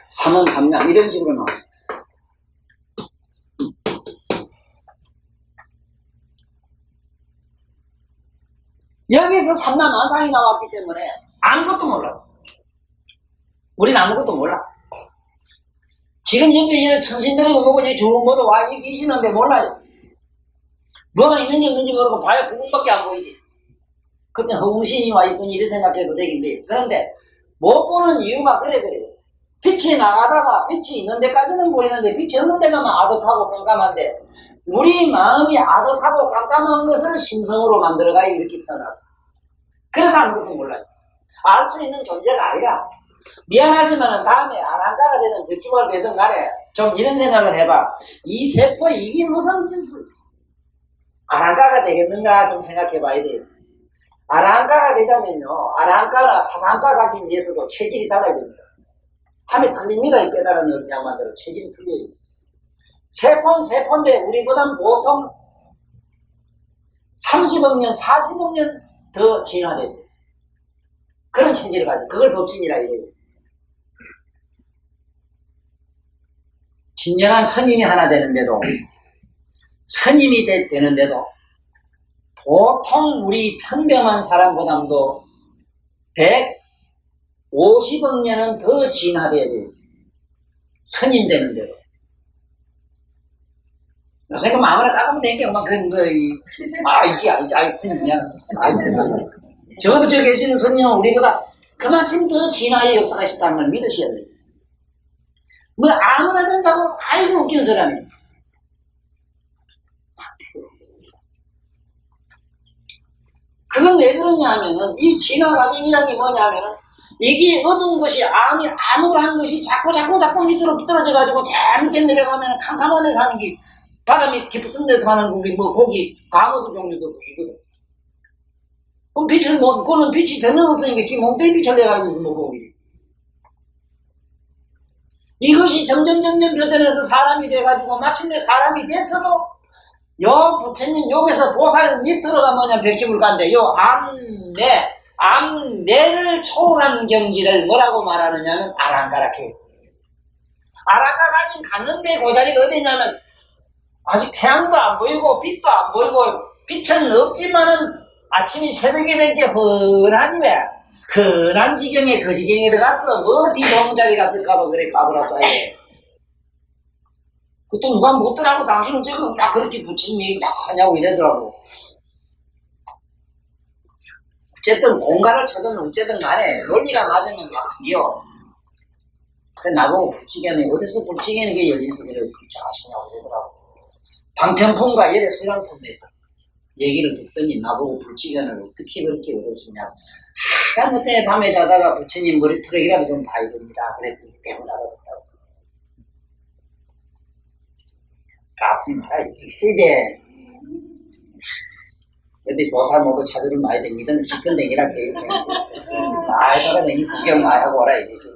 삼원 삼양 이런 식으로 나왔어. 여기서 삼남아상이 나왔기 때문에 아무것도 몰라. 우린 아무것도 몰라. 지금 옆에 천신들이 오고 주문 모두 와 계시는데 몰라요. 뭐가 있는지 없는지 모르고 봐야 부분밖에 안 보이지. 그때 허공신이 와 있군이 이렇게 생각해도 되겠는데, 그런데 못 보는 이유가 그래요. 빛이 나가다가 빛이 있는 데까지는 보이는데 빛이 없는 데 가면 아득하고 깜깜한데, 우리 마음이 아득하고 깜깜한 것을 심성으로 만들어가야 이렇게 태어났어. 그래서 아무것도 몰라요. 알 수 있는 존재가 아니라, 미안하지만 다음에 아랑가가 되든 백주가 되든 간에 좀 이런 생각을 해봐. 이 세포 이게 무슨 아랑가가 되겠는가 좀 생각해 봐야 돼요. 아랑가가 되자면요, 아랑가나 사방가 같은 데서도 체질이 달라야 됩니다. 함에 틀립니다. 이 깨달은 양반들은 체질이 틀려요. 세포인데 우리보다는 보통 30억 년, 40억 년 더 진화됐어요. 그런 체질을 가지고 그걸 법신이라 이래요. 진정한 스님이 하나 되는데도, 스님이 되는데도 보통 우리 평범한 사람보다도 150억 년은 더 진화돼야 돼요. 스님 되는데도. 요새 그 마음을 깎으면 되니까 막 알지 스님 그냥 적어도 저 계시는 스님은 우리보다 그만큼 더 진화의 역사가 있다는 걸 믿으셔야 돼요. 뭐 아무나 된다고 아이고 웃기는 사람이에요. 그건 왜 그러냐 하면은, 이 진화 과정이라는 게 뭐냐 하면은, 이게 얻은 것이, 암이 암울한 것이 자꾸 밑으로 떨어져가지고 재밌게 내려가면 캄캄한 데 사는 게, 바람이 깊은 데서 사는 고기, 강어도 종류도 고기거든. 그럼 그거는 빛이 전혀 없으니까 지금 몽땅 빛을 내가지고 고기. 이것이 점점 발전해서 사람이 돼가지고 마침내 사람이 됐어도, 요 부처님 여기서 보살 밑으로가 뭐냐 백집을 간대. 요 암내를 초월한 경지를 뭐라고 말하느냐면 아랑가라 해요. 아랑가까지 갔는데 그 자리가 어디냐면 아직 태양도 안 보이고 빛도 안 보이고 빛은 없지만은 아침이 새벽이 된 게 훤하지 왜? 흔한 지경에 그 지경에 들어갔어. 어디 좋은 자리 갔을까봐 그래 까불었어요. 그때 누가 묻더라고. 당신은 지금 막 그렇게 부처님이 막 하냐고 이러더라고. 어쨌든 공간을 쳐든 어쨌든 간에 논리가 맞으면 막 그게요. 그래 나보고 불치견에 어디서 불치견에 게 열려서 그래 그렇게 하시냐고 그러더라고. 방편품과 열애 수량품에서 얘기를 듣더니 나보고 불치견을 어떻게 그렇게 어려우시냐고. 난 그때 밤에 자다가 부처님 머리털이라도 좀 봐야 됩니다. 그랬더니 때문에 알아듣다고. 까불면 익세게 근데 보살 모두 차들을 많이 댕기던 시큰댕이라 계획해. 많이 돌아다니 구경 많이 하고 오라 이거지.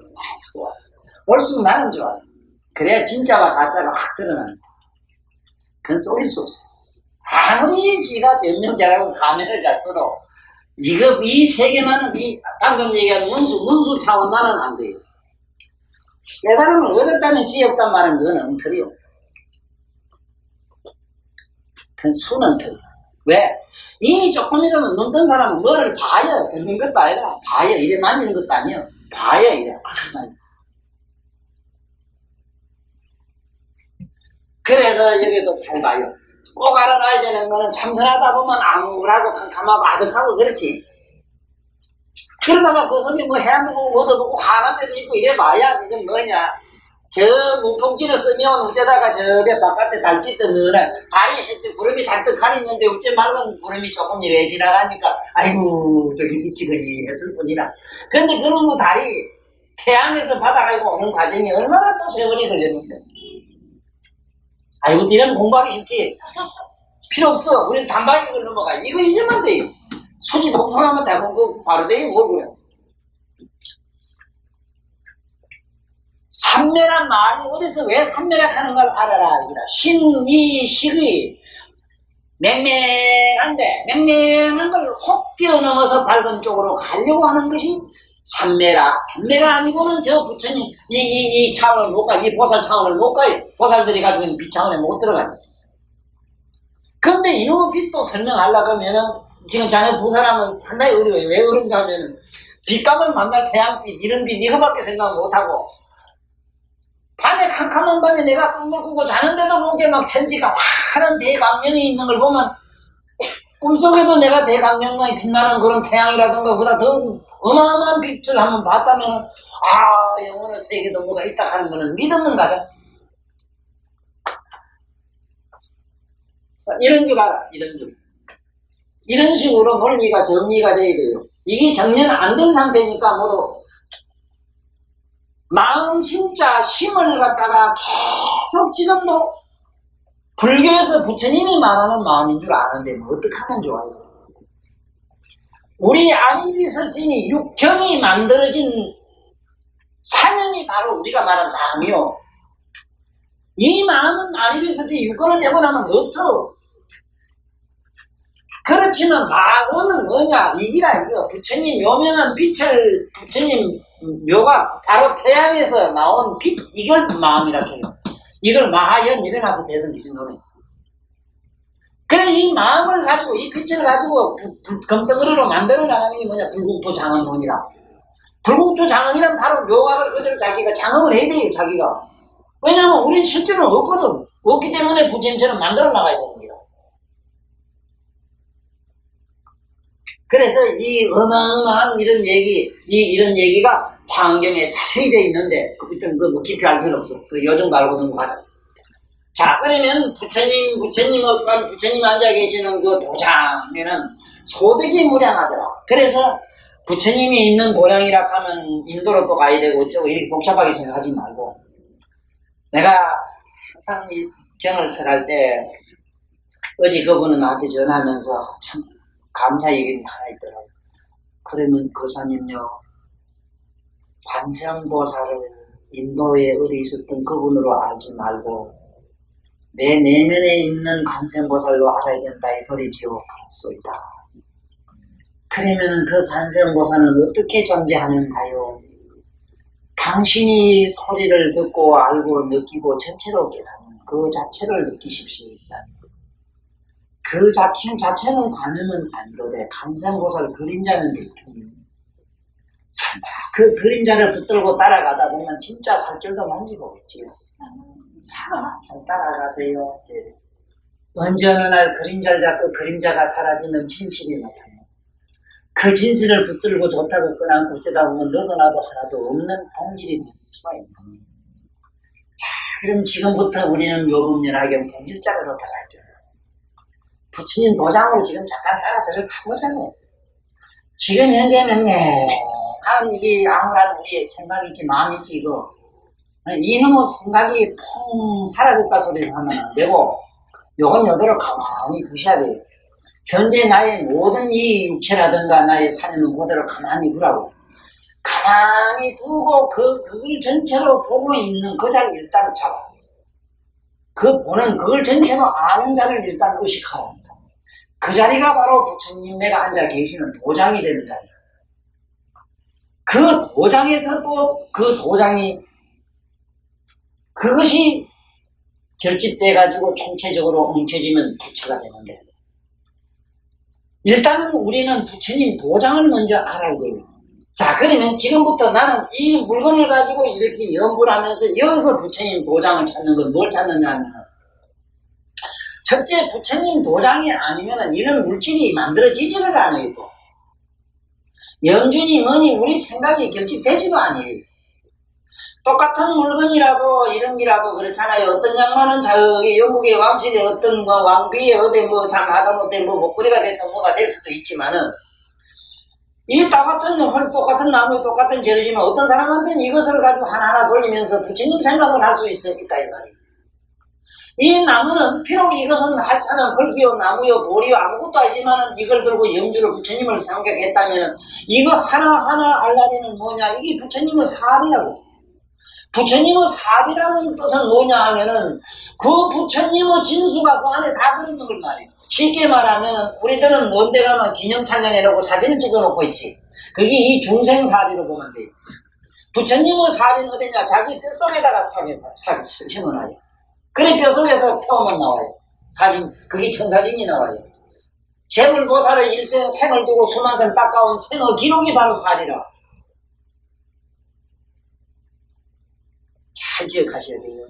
올수록 나는 좋아. 그래야 진짜와 가짜가 확 드러나는. 그건 쏠릴 수 없어. 아무리 지가 변명 잘하고 가면을 잘 써도 이 세계만은 방금 얘기한 문수 차원만은 안 돼요. 깨달음을 얻었다면 지혜 없단 말은 그건 엉터리요. 그건 수는 틀려. 왜? 이미 조금이라도 눈뜬 사람은 뭐를 봐야 듣는 것도 아니라 봐야 이래 만지는 것도 아니야. 봐야 이래. 그래서 여기도 잘 봐요. 꼭 알아놔야 되는 거는 참선하다 보면 암울하고 캄캄하고 아득하고 그렇지. 그러다가 그 속에 뭐 해안도 보고 뭐도 보고 화난 데도 있고 이래 봐야 이건 뭐냐. 저 무풍지를 쓰면 어쩌다가 저게 바깥에 달빛 뜨는 달이 구름이 잔뜩 가리는데 어째 맑은 구름이 조금 이래 지나가니까 아이고 저기 빛이 그리 했을 뿐이라. 근데 그러면 달이 태양에서 받아가지고 오는 과정이 얼마나 또 세월이 걸렸는데. 아이고 니는 공부하기 싫지? 필요 없어. 우리는 단박에 걸 넘어가. 이거 이제만 돼요. 수지 독성하면 대부분 바로 돼요. 뭘 그래. 삼매란 말이 어디서 왜 삼매락하는 걸 알아라. 신이식의 맹맹한 걸 혹 뛰어넘어서 밝은 쪽으로 가려고 하는 것이 삼매라. 삼매가 아니고는 저 부처님 이 차원을 못 가. 이 보살 차원을 못 가요. 보살들이 가지고 있는 빛 차원에 못 들어가요. 그런데 이놈의 빛도 설명하려고 하면은 지금 자네 두 사람은 상당히 어려워요. 왜 그런가 하면은 빛감을 만날 태양빛 이런 빛 이거밖에 생각 못하고 밤에 캄캄한 밤에 내가 꿈을 꾸고 자는데도 모르게 막 천지가 환한 대광명이 있는 걸 보면 꿈속에도 내가 대광명이 빛나는 그런 태양이라든가 보다 더 어마어마한 빛을 한번 봤다면 아 영혼의 세계도 뭐가 있다 하는 거는 믿음은 가자. 이런 줄 알아. 이런 식으로 논리가 정리가 돼야 돼요. 이게 정리는 안 된 상태니까 모두 마음 진짜 힘을 갖다가 계속 지금도 불교에서 부처님이 말하는 마음인 줄 아는데 뭐 어떻게 하면 좋아요? 우리 아니비설신이 육경이 만들어진 사념이 바로 우리가 말하는 마음이요. 이 마음은 아니비설신 육경을 내고 나면 없어. 그렇지만 마음은 뭐냐? 이기라 이거. 부처님 요명한 빛을 부처님 묘가 바로 태양에서 나온 빛 이걸 마음이라 해요. 이걸 마하연 일어나서 대성기신 노래. 그래 이 마음을 가지고 이 빛을 가지고 금덩어리로 만들어 나가는 게 뭐냐? 불국토 장엄론이라. 불국토 장엄이란 바로 묘각을 그대로 자기가 장엄을 해야 돼요. 자기가. 왜냐하면 우린 실제로 없거든. 없기 때문에 부처님처럼 만들어 나가야 됩니다. 그래서 이 어마어마한 이런 얘기가 환경에 자세히 되어 있는데, 뭐 깊이 알 필요 없어. 요 정도 알고 넘어가자. 자, 그러면 부처님 앉아 계시는 그 도장에는 소득이 무량하더라. 그래서 부처님이 있는 도량이라 하면 인도로 또 가야 되고 어쩌고 이렇게 복잡하게 생각하지 말고, 내가 항상 이 경을 설할 때, 어제 그분은 나한테 전화하면서 참, 감사 얘기가 하나 있더라고요. 그러면 거사님요, 관세음보살을 인도에 어디 있었던 그분으로 알지 말고 내 내면에 있는 관세음보살로 알아야 된다 이 소리지요. 그렇소이다. 그러면 그 관세음보살은 어떻게 존재하는가요? 당신이 소리를 듣고 알고 느끼고 전체로 깨닫는 그 자체를 느끼십시오. 그 자체는 관음은 아니로되 관세음보살 그림자는 느끼니 그 그림자를 붙들고 따라가다 보면 진짜 살길도 만지고 있지요. 잘 따라가세요. 네. 언제 어느 날 그림자를 잡고 그림자가 사라지는 진실이 나타나요. 그 진실을 붙들고 좋다고 끊어안고 어쩌다 보면 너도 나도 하나도 없는 동질이 될 수가 있는 겁니다. 자, 그럼 지금부터 우리는 요금연화경 본질자로 들어가야 돼요. 부처님 도장으로 지금 잠깐 따라 들어가보잖아요. 지금 현재는 이게 아무런 우리의 생각이지 마음이지 이거 이놈의 생각이 펑 사라질까 소리를 하면 안 되고 요건 요대로 가만히 두셔야 돼요. 현재 나의 모든 이 육체라든가 나의 사념은 그대로 가만히 두라고. 가만히 두고 그걸 전체로 보고 있는 그 자를 일단 잡아. 그걸 전체로 아는 자를 일단 의식하라. 그 자리가 바로 부처님 내가 앉아 계시는 도장이 되는 자리야. 그 도장에서도 그 도장이 그것이 결집돼가지고 총체적으로 뭉쳐지면 부처가 되는데 일단은 우리는 부처님 도장을 먼저 알아야 돼요. 자, 그러면 지금부터 나는 이 물건을 가지고 이렇게 연구를 하면서 여기서 부처님 도장을 찾는 건 뭘 찾느냐 하면 첫째 부처님 도장이 아니면 이런 물질이 만들어지지를 않아요. 또. 영준이 뭐니 우리 생각이 결집되지도 않아요. 똑같은 물건이라도 이런 기라도 그렇잖아요. 어떤 양반은 저기 영국의 왕실의 어떤 뭐 왕비의 어디 뭐 하다못해 뭐 목걸이가 됐든 뭐가 될 수도 있지만은 이 똑같은 나무에 똑같은 재료지만 어떤 사람한테는 이것을 가지고 하나하나 돌리면서 부처님 생각을 할 수 있다 이 말이에요. 이 나무는 비록 이것은 하찮은 흙이요 나무요 보리요 아무것도 아니지만은 이걸 들고 영주로 부처님을 생각했다면 이거 하나하나 알라리는 뭐냐, 이게 부처님의 사리라고. 부처님의 사리라는 뜻은 뭐냐 하면은 그 부처님의 진수가 그 안에 다 들어있는 걸 말이에요. 쉽게 말하면 우리들은 먼데 가면 기념 촬영해놓고 사진을 찍어놓고 있지. 그게 이 중생사리로 보면 돼요. 부처님의 사리는 어디냐, 자기 뼛속에다가 심어놔요. 그래 뼛속에서 표만 나와요. 사진, 그게 천사진이 나와요. 재물보살의 일생 생을 두고 수만선 닦아온 생의 기록이 바로 사리라. 잘 기억하셔야 돼요.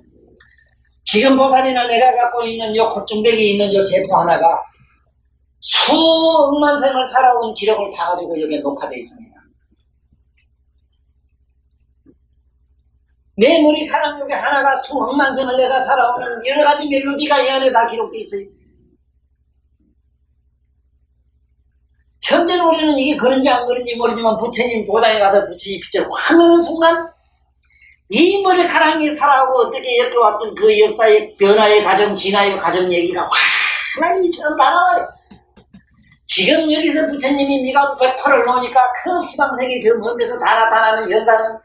지금 보살이나 내가 갖고 있는 요 콧중백이 있는 요 세포 하나가 수억만 생을 살아온 기록을 다 가지고 여기에 녹화되어 있습니다. 내 머리카락 여기 하나가 수억만 생을 내가 살아오는 여러 가지 멜로디가 이 안에 다 기록되어 있어요. 현재는 우리는 이게 그런지 안 그런지 모르지만 부처님 도장에 가서 부처님 빛을 확 넣는 순간 이 머리카락이 살아오고 어떻게 이렇게 왔던 그 역사의 변화의 과정, 진화의 과정 얘기가 화나기처럼 다 나와요. 지금 여기서 부처님이 네가 100%를 놓으니까 큰 시방색이 저 먼 데서 다 나타나는 현상은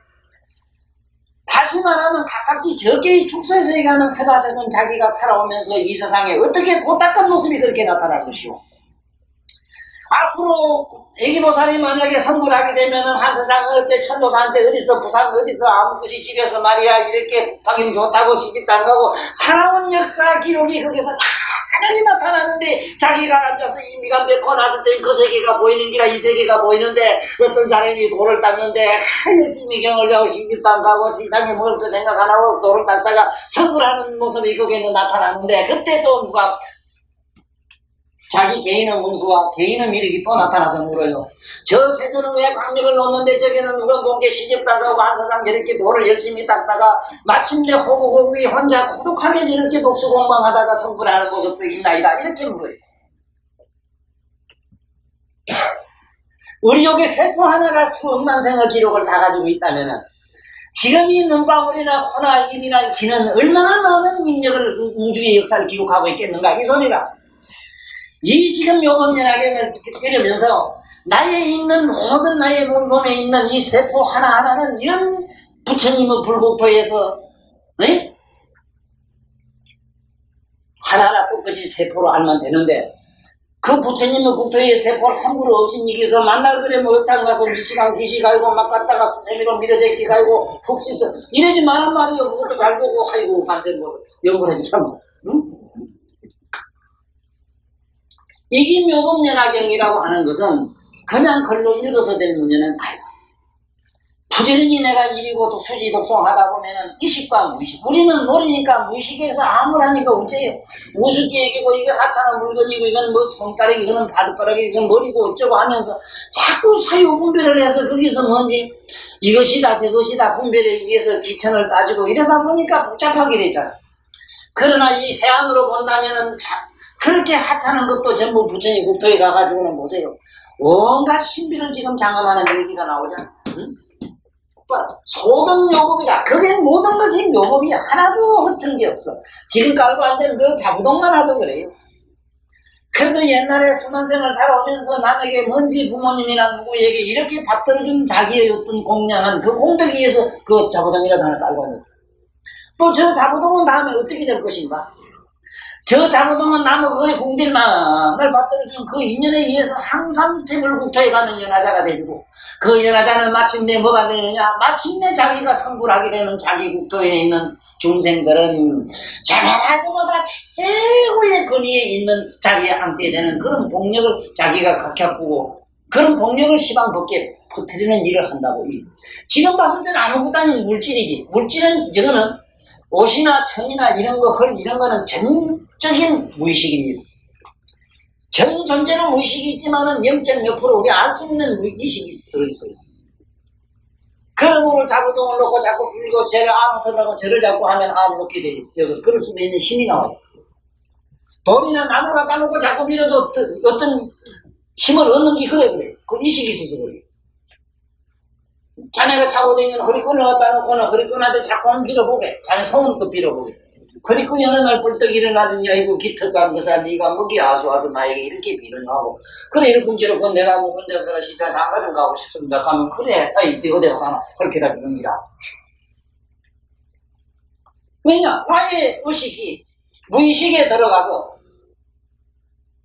다시 말하면 가깝게 저기의 축소에서 가는 세바세존 자기가 살아오면서 이 세상에 어떻게 도닦은 모습이 그렇게 나타날 것이오. 앞으로 애기보살이 만약에 선고를 하게 되면은 한 세상 어때 천도사한테 어디서 부산 어디서 아무 것이 집에서 말이야 이렇게 방향 좋다고 시집도 안 가고 살아온 역사 기록이 거기서 하나님 나타나는데 자기가 앉아서 이미가 맺고 났을 때 그 세계가 보이는 기라 이 세계가 보이는데 어떤 사람이 돌을 닦는데 열심히 경을 자고 시집도 안 가고 세상에 먹을 거 생각 안 하고 돌을 닦다가 선고하는 모습이 거기에는 나타나는데 그때 또 누가 자기 개인의 문수와 개인의 미력이 또 나타나서 물어요. 저 세조는 왜 강력을 놓는데 저기는 누가 공개 시집도 안 가고 한사람 이렇게 돌을 열심히 닦다가 마침내 호구공이 혼자 고독하게 이렇게 독수공방하다가 성불하는 모습도 있나이다 이렇게 물어요. 우리 여기 세포 하나가 수억만 생의 기록을 다 가지고 있다면은 지금 이 눈방울이나 코나 입이나 귀는 얼마나 많은 입력을 우주의 역사를 기록하고 있겠는가 이 소리가. 이 지금 요법연학을 들으면서 나의 있는 모든 나의 몸에 있는 이 세포 하나하나는 이런 부처님의 불국토에서 하나하나 끝까지 세포로 알면 되는데 그 부처님의 국토의 세포를 함부로 없인 여기서 만날 그래 목욕탕 가서 미시간 기시 가고 막 갔다가 수세미로 밀어제끼 가고 푹 씻어 이러지 말란 말이에요. 그것도 잘 보고 아이고 반세를 보서 연구를 해주참 응? 이게 묘법연화경이라고 하는 것은 그냥 글로 읽어서 될 문제는 아니다. 부지런히 내가 일이고 수지 독송하다 보면은 의식과 무의식. 우리는 모르니까 무의식에서 아무라니까 어째요. 우습게 얘기고 이거 하찮은 물건이고 이건 뭐 손가락이 이거는 바둑가락이 이건 머리고 어쩌고 하면서 자꾸 사유 분별을 해서 거기서 뭔지 이것이다 저것이다 분별에 의해서 기천을 따지고 이러다 보니까 복잡하게 되잖아. 그러나 이 해안으로 본다면은 그렇게 하찮은 것도 전부 부처님 국토에 가가지고는 보세요. 온갖 신비를 지금 장엄하는 얘기가 나오잖아. 응? 소등 묘법이다. 그게 모든 것이 묘법이 하나도 허튼 게 없어. 지금 깔고 앉은 그 자부동만 하도 그래요. 그래도 옛날에 수만생을 살아오면서 남에게 뭔지 부모님이나 누구에게 이렇게 받들어준 자기의 어떤 공양한 그 공덕에 의해서 그 자부동이라도 하나 깔고 앉는 또 저 자부동은 다음에 어떻게 될 것인가? 저 자부동은 나무 거의 공들만을 받들어준 그 인연에 의해서 항상 재물국토에 가는 연하자가 되고 그 연하자는 마침내 뭐가 되느냐? 마침내 자기가 성불하게 되는 자기 국토에 있는 중생들은 자마자마다 최고의 근위에 있는 자기에 함께 되는 그런 복력을 자기가 각잡고 그런 복력을 시방 벗게 퍼뜨리는 일을 한다고. 지금 봤을 때는 아무것도 아닌 물질이지. 물질은 이거는 옷이나 천이나 이런 거, 헐 이런 거는 전적인 무의식입니다. 전 존재는 무의식이 있지만은 0.몇% 우리 알 수 있는 무의식이 들어있어요. 그러므로 자부동을 놓고 자꾸 불고 쟤를 아무튼 저를 자꾸 하면 아무 놓게 돼. 여기 그럴 수도 있는 힘이 나와요. 돌이나 나무가 까놓고 자꾸 밀어도 어떤 힘을 얻는 게 그래. 그 의식이 있어서 그래. 자네가 차고 다니는 허리끈을 갖다 놓고는 허리끈한테 자꾸 빌어보게. 자네 소원도 빌어보게. 허리끈이 어느 날 벌떡 일어나더니 아이고 기특한 것아 네가 먹이 아수와서 나에게 이렇게 빌어하고 그래 이렇게 저렇게 내가 뭐 혼자서 시장 장가좀 가고 싶습니다 하면 그래 아이 어디 가서 하나 그렇게라 그럽니다. 왜냐 나의 의식이 무의식에 들어가서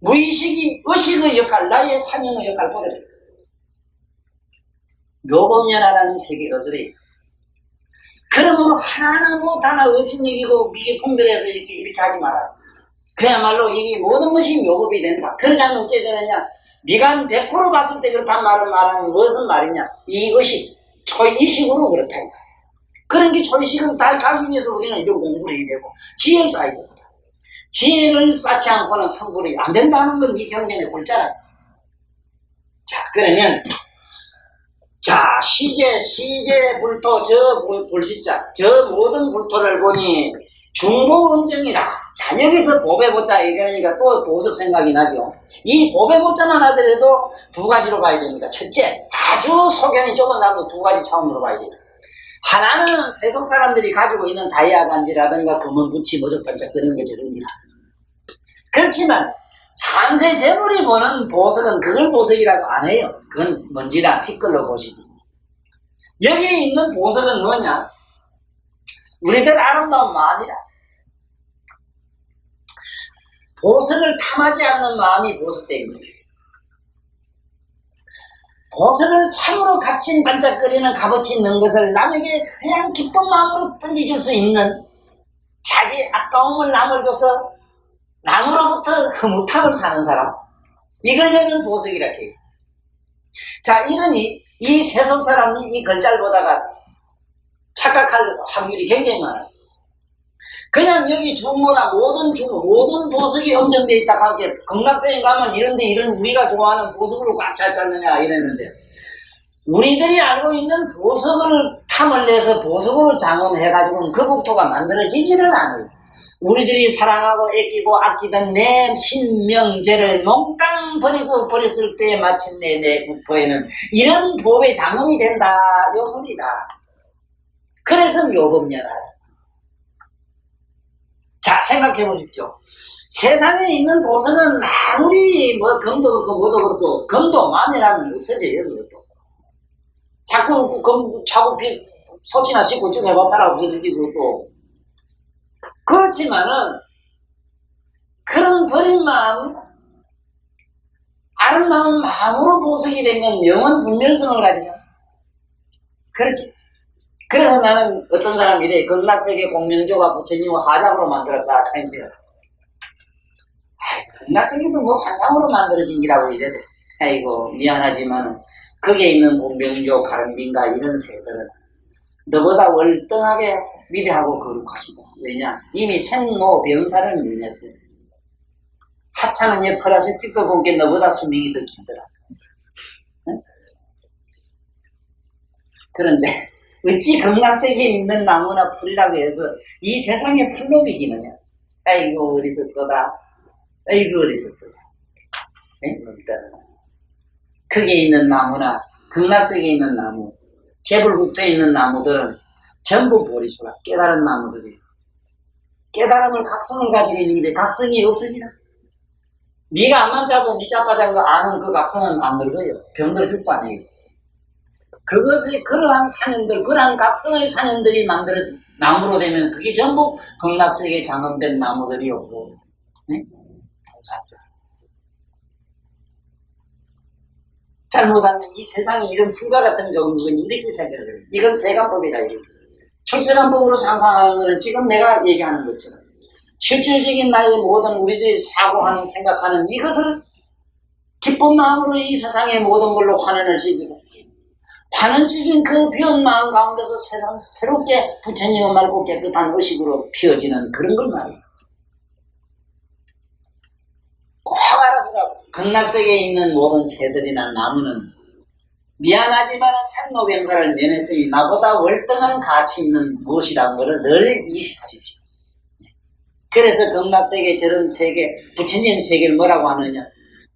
무의식이 의식의 역할 나의 사명의 역할을 보게 됩니다. 묘법연화라는 세계거들이 그러므로 하나는 뭐 하나 없이 얘기고 미개 분별해서 이렇게 하지 마라. 그야말로 이게 모든 것이 묘법이 된다. 그러지 않으면 어떻게 되느냐. 미간 100% 봤을 때 그렇단 말은 무슨 말이냐. 이것이 초의식으로 그렇다. 그런 게 초의식은 다 가기 위해서 우리는 이런 공부를 해야 되고 지혜를 쌓아야 됩니다. 지혜를 쌓지 않고는 성불이 안 된다는 건 이 경전에 골자라. 자 그러면 자, 시제 불토, 불시자, 저 모든 불토를 보니 중보음정이라. 자, 여기서 보배보자 얘기하니까 또 보석 생각이 나죠. 이 보배보자만 하더라도 두 가지로 봐야 됩니다. 첫째, 아주 소견이 좁은 나무 두 가지 차원으로 봐야 됩니다. 하나는 세속 사람들이 가지고 있는 다이아 반지라든가 금은 부치, 머적반짝 그런 게 저럽니다. 그렇지만, 상세 재물이 보는 보석은 그걸 보석이라고 안 해요. 그건 먼지나 티끌로 보시지. 여기에 있는 보석은 뭐냐? 우리들 아름다운 마음이다. 보석을 탐하지 않는 마음이 보석된 거예요. 보석을 참으로 값진 반짝거리는 값어치 있는 것을 남에게 그냥 기쁜 마음으로 던져줄 수 있는 자기 아까움을 남을 줘서 남으로부터 흐뭇함을 사는 사람 이걸 여는 보석이라 해요. 자 이러니 이 세속 사람이 이 글자를 보다가 착각할 확률이 굉장히 많아요. 그냥 여기 주모나 모든 보석이 엄정되어 있다고 하게 금강산에 가면 이런데 우리가 좋아하는 보석으로 꽉 차 있잖느냐 이랬는데 우리들이 알고 있는 보석을 탐을 내서 보석으로 장엄해가지고는 그 국토가 만들어지지를 않아요. 우리들이 사랑하고 아끼고 아끼던 내 신명제를 몽땅 버렸을 때 마침내 내 국토에는 이런 보배 장엄이 된다 요 소리다. 그래서 묘법연화. 자 생각해 보십시오. 세상에 있는 보석은 아무리 뭐 금도 그렇고 뭐도 그렇고 금도 만이라면 없어져요. 그것도. 자꾸 자꾸 소치나 씻고 쭉 해봐봐라 없어지지 그것도. 그렇지만은 그런 버린 마음 아름다운 마음으로 보석이 된 건 영원 분별성을 가지죠. 그렇지. 그래서 나는 어떤 사람이 이래 극락세계 공명조가 부처님을 화장으로 만들었다 하는데 극락세계도 뭐 환상으로 만들어진 기라고 이래. 아이고 미안하지만 거기에 있는 공명조 가른빈가 이런 새들은 너보다 월등하게 위대하고 거룩하시고 왜냐 이미 생로 병사를 면했어요. 하찮은 예 플라스틱도 본게 너보다 수명이 더 길더라. 응? 그런데 어찌 극락세계에 있는 나무나 풀이라고 해서 이 세상에 풀로 비기느냐. 아이고 어리석도다. 아이고 어리석도다. 거기에 있는 나무나 극락세계에 있는 나무 재불국토에 있는 나무들은 전부 보리수라 깨달은 나무들이 깨달음을 각성을 가지고 있는데 각성이 없습니다. 네가 암만 잡고 네 자빠진 거 아는 그 각성은 안 늙어요. 병들 줄도 아니에요. 그것이 그러한 사년들 그러한 각성의 사년들이 만들어 나무로 되면 그게 전부 극락세계에 장엄된 나무들이었고 네? 잘못하면 이 세상에 이런 불과 같은 경우는 이렇게 생겨요. 이건 세간법이다. 출세간법으로 상상하는 것은 지금 내가 얘기하는 것처럼 실질적인 나의 모든 우리들이 사고하는 생각하는 이것을 기쁜 마음으로 이 세상의 모든 걸로 환원을 시키고 환원시킨 그 비운 마음 가운데서 세상 새롭게 부처님의 맑고 깨끗한 의식으로 피어지는 그런 걸 말이에요. 꼭 알아두라고. 극락세계에 있는 모든 새들이나 나무는 미안하지만 생로병사를 면했으니 나보다 월등한 가치 있는 무엇이라는 것을 늘 인식하십시오. 그래서 극락세계, 저런 세계, 부처님 세계를 뭐라고 하느냐.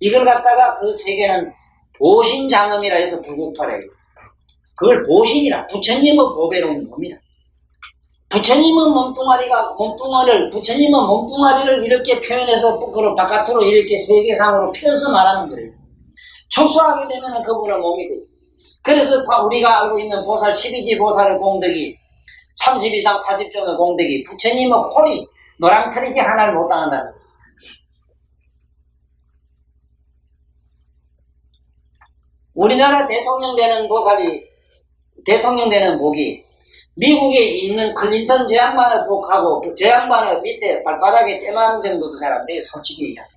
이걸 갖다가 그 세계는 보신장엄이라 해서 불국토래요. 그걸 보신이라, 부처님의 보배로운 겁니다. 부처님은 몸뚱아리를 이렇게 표현해서 부끄러 바깥으로 이렇게 세계상으로 펴서 말하는 거예요. 축소하게 되면 그분은 몸이 돼요. 그래서 우리가 알고 있는 보살 12지 보살의 공덕이 30 이상 80종의 공덕이 부처님의 홀이 노랑털이기 하나를 못 당한다는 거예요. 우리나라 대통령 되는 복이 미국에 있는 클린턴 저 양반의 복하고 저 양반의 밑에 발바닥에 때만 정도도 잘 안 돼요. 솔직히 얘기하면.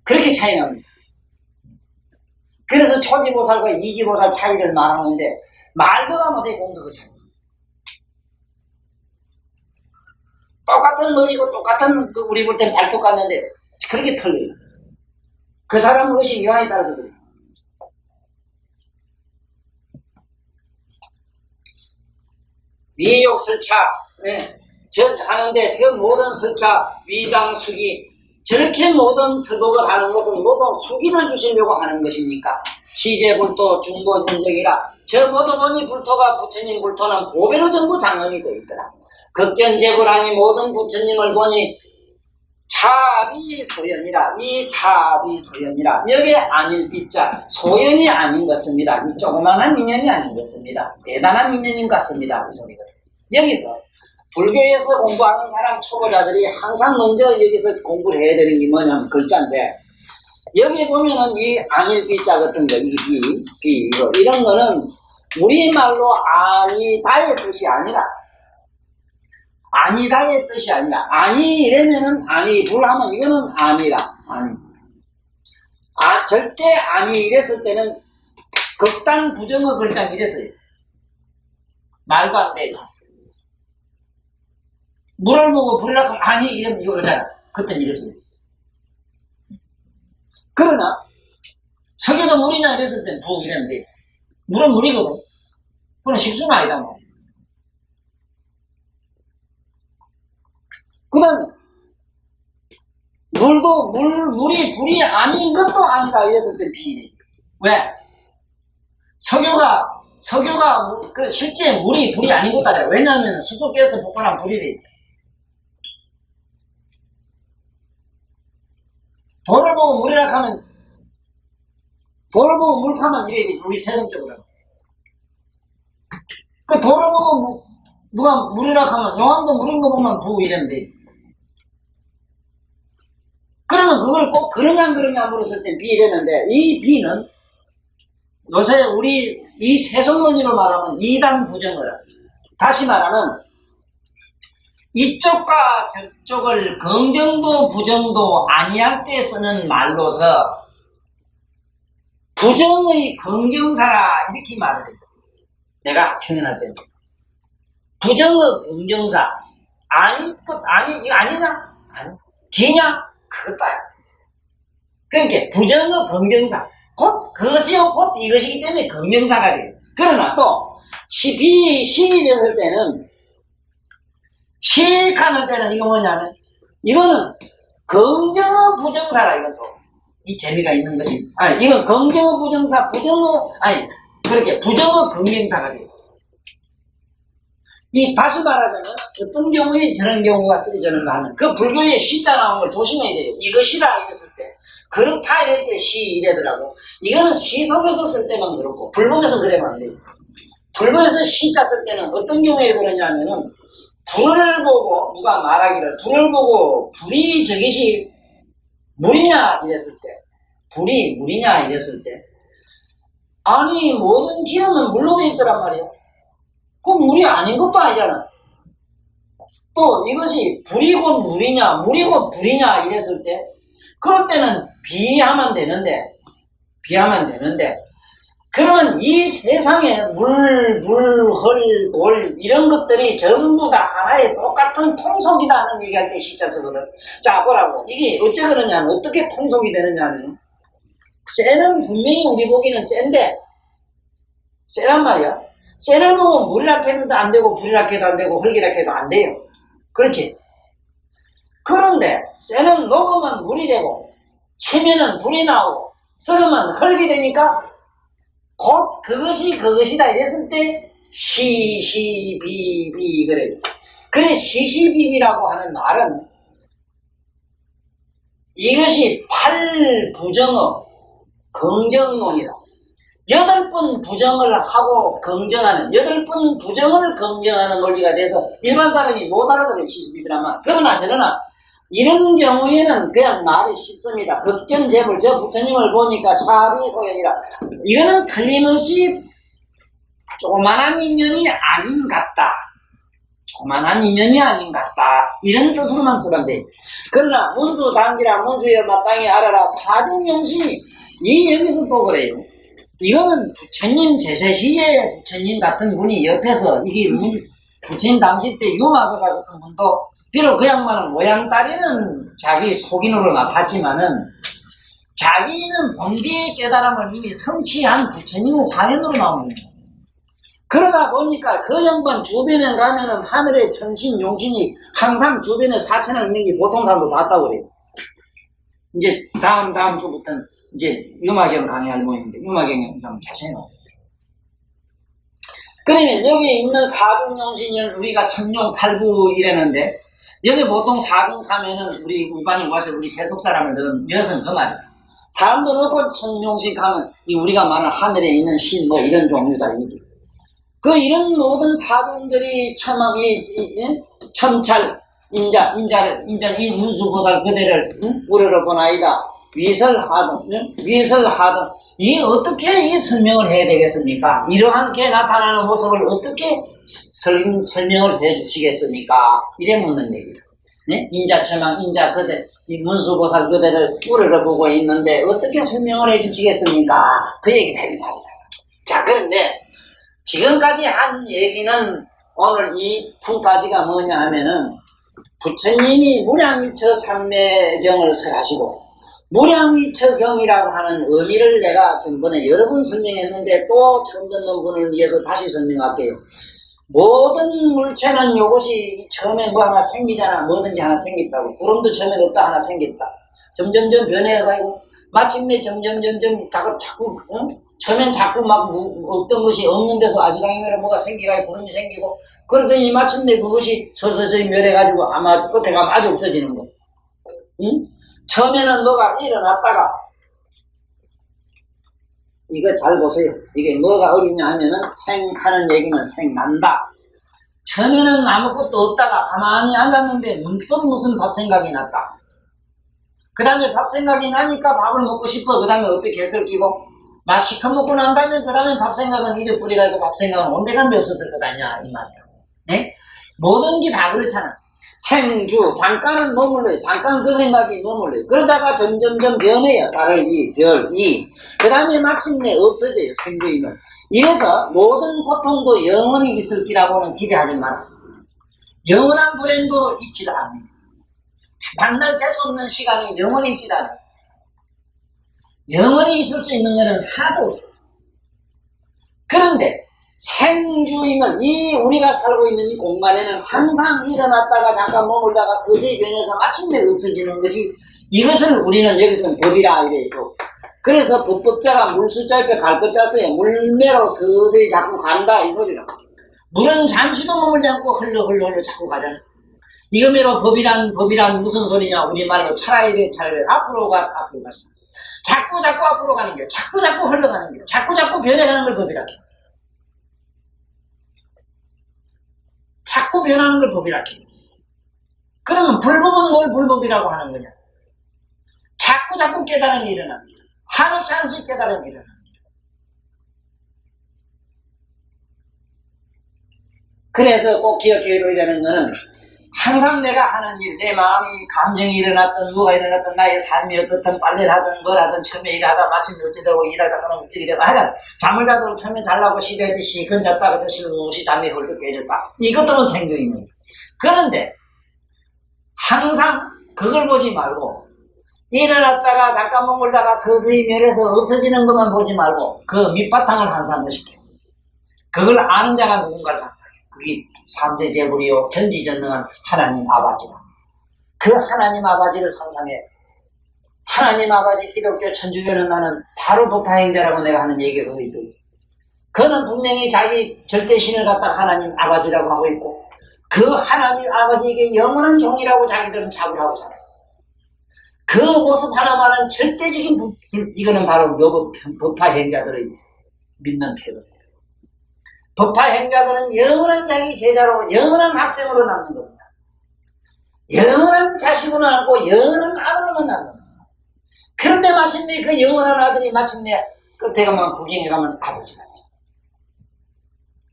그렇게 차이 납니다. 그래서 초지보살과 이지보살 차이를 말하는데 말보다 못해 공덕의 차이. 똑같은 머리고 똑같은 우리 볼 땐 발톱 같는데 그렇게 틀려요. 그 사람 것이 유한에 따라서 그래요. 위욕 설차, 하는데 그 모든 설차, 위당, 수기, 저렇게 모든 설법을 하는 것은 모두 수기만 주시려고 하는 것입니까? 시제불토, 중보전적이라, 저 모두 보니 불토가 부처님 불토는 보배로 전부 장엄이 되어 있더라. 극견제불하니 모든 부처님을 보니 차비소연이라, 이 차비소연이라, 여기에 아닐 빗자, 소연이 아닌 것입니다. 이 조그만한 인연이 아닌 것입니다. 대단한 인연인 것 같습니다. 그 소리가. 여기서 불교에서 공부하는 사람 초보자들이 항상 먼저 여기서 공부를 해야 되는 게 뭐냐면 글자인데, 여기 보면은 이 아닐 빗자 같은 거, 이거, 이런 거는 우리말로 아니다의 뜻이 아니라, 아니다의 뜻이 아니라, 아니 이러면은 아니 불하면 이거는 아니라, 아니. 절대 아니 이랬을 때는 극단 부정의 글자 이랬어요. 말도 안 되죠. 물을 보고 불이라고 하면 아니 이러면 이거 그러잖아. 그땐 이랬어요. 그러나 석유도 물이냐 이랬을 땐 부 이랬는데 물은 물이거든. 그건 식수는 아니다 뭐. 그 다음에 물이 불이 아닌 것도 아니다 이랬을 때 비일이. 왜? 석유가 실제 물이 불이 아닌 것도 아니라, 왜냐하면 수소가스 폭발한 불이 돼. 돌을 보고 물이라 하면, 돌을 보고 물 타면 이래 돼. 우리 세상적으로. 그 돌을 보고 누가 물이라 하면 용암도 물인 거 보면 부 이랬는데, 그러면 그걸 꼭 그러냐 안 그러냐 물었을 때 비 이랬는데, 이 비는 요새 우리 이 세속론리로 말하면 이단 부정을, 다시 말하면 이쪽과 저쪽을 긍정도 부정도 아니할 때 쓰는 말로서 부정의 긍정사라 이렇게 말을 해요. 내가 표현할 때 부정의 긍정사, 이거 아니냐? 아니. 기냐? 그것봐요. 그러니까 부정의 긍정사, 곧 그것이요 곧 이것이기 때문에 긍정사가 돼요. 그러나 또 시이 됐을 때는, 시익하는 때는 이거 뭐냐면, 이거는 긍정의 부정사라. 이건 또 이 재미가 있는 것이, 이건 긍정의 부정사, 부정의 긍정사가 돼요. 다시 말하자면 어떤 경우에 저런 경우가 쓰여지는가 하면, 그 불교에 시자 나온 걸 조심해야 돼요. 이것이라 이랬을 때, 그렇다 이럴 때 시 이래더라고. 이거는 시 속에서 쓸 때만 그렇고 불법에서 그래면 안 돼요. 불법에서 시자 쓸 때는 어떤 경우에 그러냐면은, 불을 보고 누가 말하기를, 불을 보고 불이 저것이 물이냐 이랬을 때, 불이 물이냐 이랬을 때, 아니 모든 기름은 물로 되어 있더란 말이야. 그럼 물이 아닌 것도 아니잖아. 또 이것이 불이 곧 물이냐 물이 곧 불이냐 이랬을 때, 그럴 때는 비하면 되는데 그러면 이 세상에 물, 헐, 돌 이런 것들이 전부 다 하나의 똑같은 통속이다는 얘기할 때 시자 쓰거든. 자 보라고. 이게 어째 그러냐면, 어떻게 통속이 되느냐면, 쇠는 분명히 우리 보기는 쇠인데 쎄란 말이야. 쎄를 먹으면 물이라 해도 안 되고 불이라 해도 안 되고 흙이라 해도 안 돼요. 그렇지? 그런데 쎄는 먹으면 물이 되고 치면은 불이 나오고 썰으면 흙이 되니까 곧 그것이다 이랬을 때 시시비비 그래. 그래 시시비비라고 하는 말은 이것이 8부정어 긍정론이다. 8번 부정을 하고 긍정하는 8번 부정을 긍정하는 논리가 돼서 일반 사람이 못 알아들어요. 시시비비란 말. 그러나 이런 경우에는 그냥 말이 쉽습니다. 급견재불 저 부처님을 보니까 차비소연이라 이거는 틀림없이 조그만한 인연이 아닌 같다. 조그만한 인연이 아닌 같다. 이런 뜻으로만 쓰면 돼. 그러나 문수당기라 문수여 마땅히 알아라 사중용신이 이 여기서 또 그래요. 이거는 부처님 제세시에 부처님 같은 분이 옆에서 이게 부처님 당시 때 유마가 같은 분도 비록 그 양반은 모양 따리는 자기 속인으로 나탔지만은 자기는 본디의 깨달음을 이미 성취한 부처님의 화면으로 나오는 거예요. 그러다 보니까 그 양반 주변에 가면은 하늘의 천신 용신이 항상 주변에 사천에 있는 게 보통 사람도 봤다고 그래요. 이제 다음 주부터는 이제 유마경 강의할 모양인데 유마경은 좀 자세히 나와요. 그러면 여기에 있는 사중용신을 우리가 천룡팔부 이랬는데 여기 보통 사중 가면은 우리 일반인 와서 우리 세속 사람을 넣은 여성 그 말이야. 사람도 넣고 천룡신 가면 우리가 말하는 하늘에 있는 신 뭐 이런 종류다 이게. 그 이런 모든 사중들이 첨찰 인자를 이 문수보살 그대를 우러러보나이다. 위설하든 이 어떻게 이 설명을 해야 되겠습니까? 이러한 게 나타나는 모습을 어떻게 설명을 해 주시겠습니까? 이래 묻는 얘기예요. 네? 인자 그대 이 문수보살 그대를 우러러보고 있는데 어떻게 설명을 해 주시겠습니까? 그 얘기를 해야 된다. 자, 그런데 지금까지 한 얘기는 오늘 이 풍파지가 뭐냐 하면은 부처님이 무량이처 삼매경을 설하시고 무량이처경이라고 하는 의미를 내가 전번에 여러 번 설명했는데 또 처음 듣는 분을 위해서 다시 설명할게요. 모든 물체는 요것이 처음에 뭐 하나 생기잖아. 뭐든지 하나 생겼다고. 구름도 처음에 없다 하나 생겼다. 점점점 변해가지고 마침내 점점점 자꾸 처음엔 자꾸 막 어떤 것이 없는 데서 아지랑이면 뭐가 생기가 구름이 생기고 그러더니 마침내 그것이 서서히 멸해가지고 아마 끝에 가면 아주 없어지는 거. 응? 처음에는 뭐가 일어났다가 이거 잘 보세요. 이게 뭐가 어디냐 하면은 생하는 얘기는 생난다. 처음에는 아무것도 없다가 가만히 앉았는데 문득 무슨 밥 생각이 났다. 그 다음에 밥 생각이 나니까 밥을 먹고 싶어. 그 다음에 어떻게 해설 끼고 맛 시커 먹고 난 다음에 그 다음에 밥 생각은 잊어버리가지고 밥 생각은 온데간데 없었을 것 아니야 이 말이야. 네? 모든 게 다 그렇잖아. 생주 잠깐은 머물러요. 잠깐 그 생각이 머물러요. 그러다가 점점점 변해요. 달을 그 다음에 마침내 없어져요. 생주이면. 이래서 모든 고통도 영원히 있을 기라고는 기대하지 마라. 영원한 불행도 있지 않아요. 만날 재수 없는 시간이 영원히 있지 않아요. 영원히 있을 수 있는 것은 하나도 없어요. 그런데 생주임을 이 우리가 살고 있는 이 공간에는 항상 일어났다가 잠깐 머물다가 서서히 변해서 마침내 없어지는 것이 이것을 우리는 여기서는 법이라 이래요. 그래서 법법자가 물숫자 옆에 갈 것 짰어요. 물매로 서서히 자꾸 간다 이 소리라. 물은 잠시도 머물지 않고 흘러 자꾸 가잖아. 이거매로 법이란 무슨 소리냐 우리말로 차라리 앞으로 가서 자꾸 앞으로 가는 게 자꾸 흘러가는 게 자꾸 변해가는 걸 법이라 해. 자꾸 변하는 걸 법이라 해. 그러면 불법은 뭘 불법이라고 하는 거냐? 자꾸 깨달음이 일어납니다. 하루치 않씩 깨달음이 일어납니다. 그래서 꼭 기억해야 되는 거는 항상 내가 하는 일, 내 마음이 감정이 일어났든 뭐가 일어났든 나의 삶이 어떻든 빨래를 하든 뭐라든 처음에 일하다 마침 어찌되고 일하다가 어찌게 되고 하여간 잠을 자도 처음에 잘라고 시대듯이 건졌다가 또 실무시 잠이 헐떡 깨졌다. 이것도 생존입니다. 그런데 항상 그걸 보지 말고 일어났다가 잠깐 머물다가 서서히 멸해서 없어지는 것만 보지 말고 그 밑바탕을 항상 의식해. 그걸 아는 자가 누군가를 상상해. 그게 삼세제불이요 전지전능한 하나님 아버지라. 그 하나님 아버지를 상상해. 하나님 아버지 기독교 천주교는 나는 바로 법화행자라고 내가 하는 얘기가 거기 있어요. 그는 분명히 자기 절대신을 갖다 하나님 아버지라고 하고 있고 그 하나님 아버지에게 영원한 종이라고 자기들은 자부하고 살아요. 그 모습 하나만은 절대적인 이거는 바로 법화행자들의 믿는 태도입니다. 법화행자들은 영원한 자기 제자로 영원한 학생으로 남는 겁니다. 영원한 자식으로 남고 영원한 아들로만 남는 겁니다. 그런데 마침내 그 영원한 아들이 마침내 끝에 가면 구경에 가면 아버지가 돼요.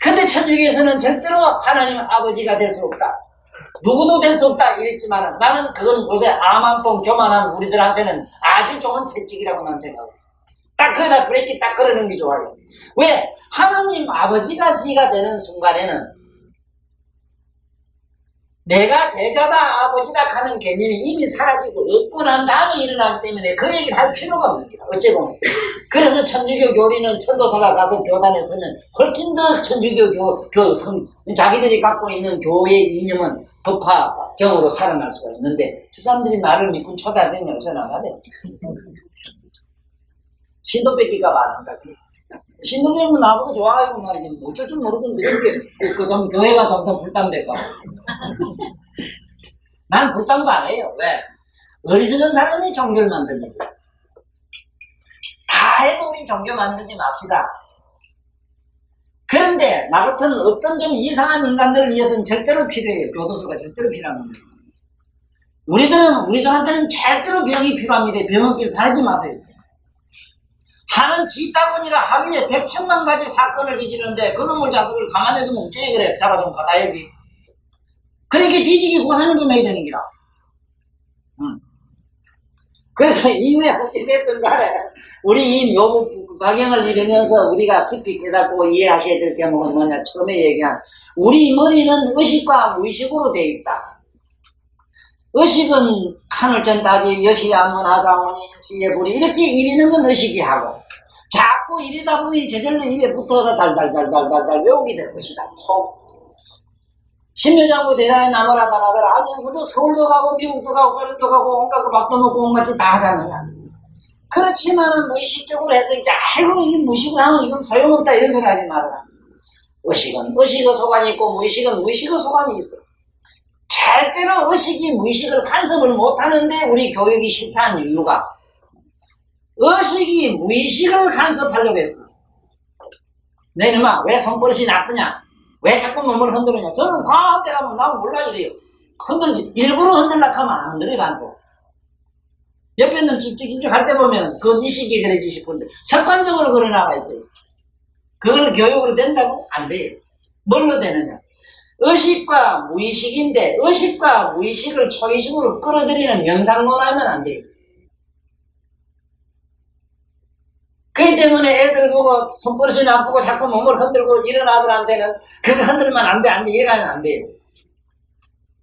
근데 천주교에서는 절대로 하나님 아버지가 될 수 없다. 누구도 될 수 없다 이랬지만 나는 그건 요새 아만통 교만한 우리들한테는 아주 좋은 채찍이라고 난 생각해요. 딱 그러나 브레이크 딱 걸어놓는 게 좋아요. 왜? 하나님 아버지가 지가 되는 순간에는 내가 제자다 아버지다 하는 개념이 이미 사라지고 없고 난 다음에 일어나기 때문에 그 얘기를 할 필요가 없습니다. 어째 보면. 그래서 천주교 교리는 천도사가 가서 교단에 서면 훨씬 더 천주교 자기들이 갖고 있는 교의 이념은 법화경으로 살아날 수가 있는데 저 사람들이 나를 믿고 초대하더니 어디서 나가지? 신도 뺏기가 많은다. 신도 되면 나보고 좋아하고 말이지 어쩔 줄 모르던데 그럼 교회가 점점 불담될까? 난 불담도 안 해요. 왜? 어리석은 사람이 종교를 만드는 거야. 다 해도 우리 종교 만들지 맙시다. 그런데 나 같은 어떤 좀 이상한 인간들을 위해서는 절대로 필요해요. 교도소가 절대로 필요합니다. 우리들한테는 절대로 병이 필요합니다. 병원길 바라지 마세요. 하는 지따구니가 하루에 100천만 가지 사건을 저지르는데 그놈의 자식을 가만히 두면 어째 그래? 잡아 좀 받아야지. 그렇게 뒤지기 고생을 좀 해야 되는 기라. 그래서 이후에 어찌됐든 간에 우리 이 묘부 박영을 이루면서 우리가 깊이 깨닫고 이해하셔야 될 대목은 뭐냐? 처음에 얘기한 우리 머리는 의식과 무의식으로 되어 있다. 의식은 하늘전 따지 여시 안문 하사원이 지혜불이 이렇게 이리는 건 의식이 하고 자꾸 이리다 보니 저절로 입에 붙어서 달달달달달달 외우게 될 것이다. 신묘장부 대단히 나무라 다나더라 하면서도 서울도 가고 미국도 가고 서울도 가고 온갖 그 밥도 먹고 온갖 짓다 하잖아요. 그렇지만은 무의식적으로 해서 아이고 이 무의식을 하면 이건 소용없다 이런 소리 하지 말아라. 의식은 의식의 소관이 있고 무의식은 무의식의 소관이 있어. 절대로 의식이 무의식을 간섭을 못하는데 우리 교육이 실패한 이유가 의식이 무의식을 간섭하려고 했어. 내 놈아 왜 손버릇이 나쁘냐? 왜 자꾸 몸을 흔드느냐? 저는 과학대 가면 나도 몰라야 돼요. 흔들지 일부러 흔들려고 하면 안 흔들어요. 안 또. 옆에 있는 집중 할 때 보면 그 의식이 그러지 싶은데 습관적으로 그러 나가 있어요. 그걸 교육으로 된다고? 안 돼요. 뭘로 되느냐? 의식과 무의식인데 의식과 무의식을 초의식으로 끌어들이는 명상론하면 안 돼요. 그렇기 때문에 애들 보고 손버릇이 나쁘고 자꾸 몸을 흔들고 일어나면 안 되는 그거 흔들면 안 돼 일어나면 안 돼요.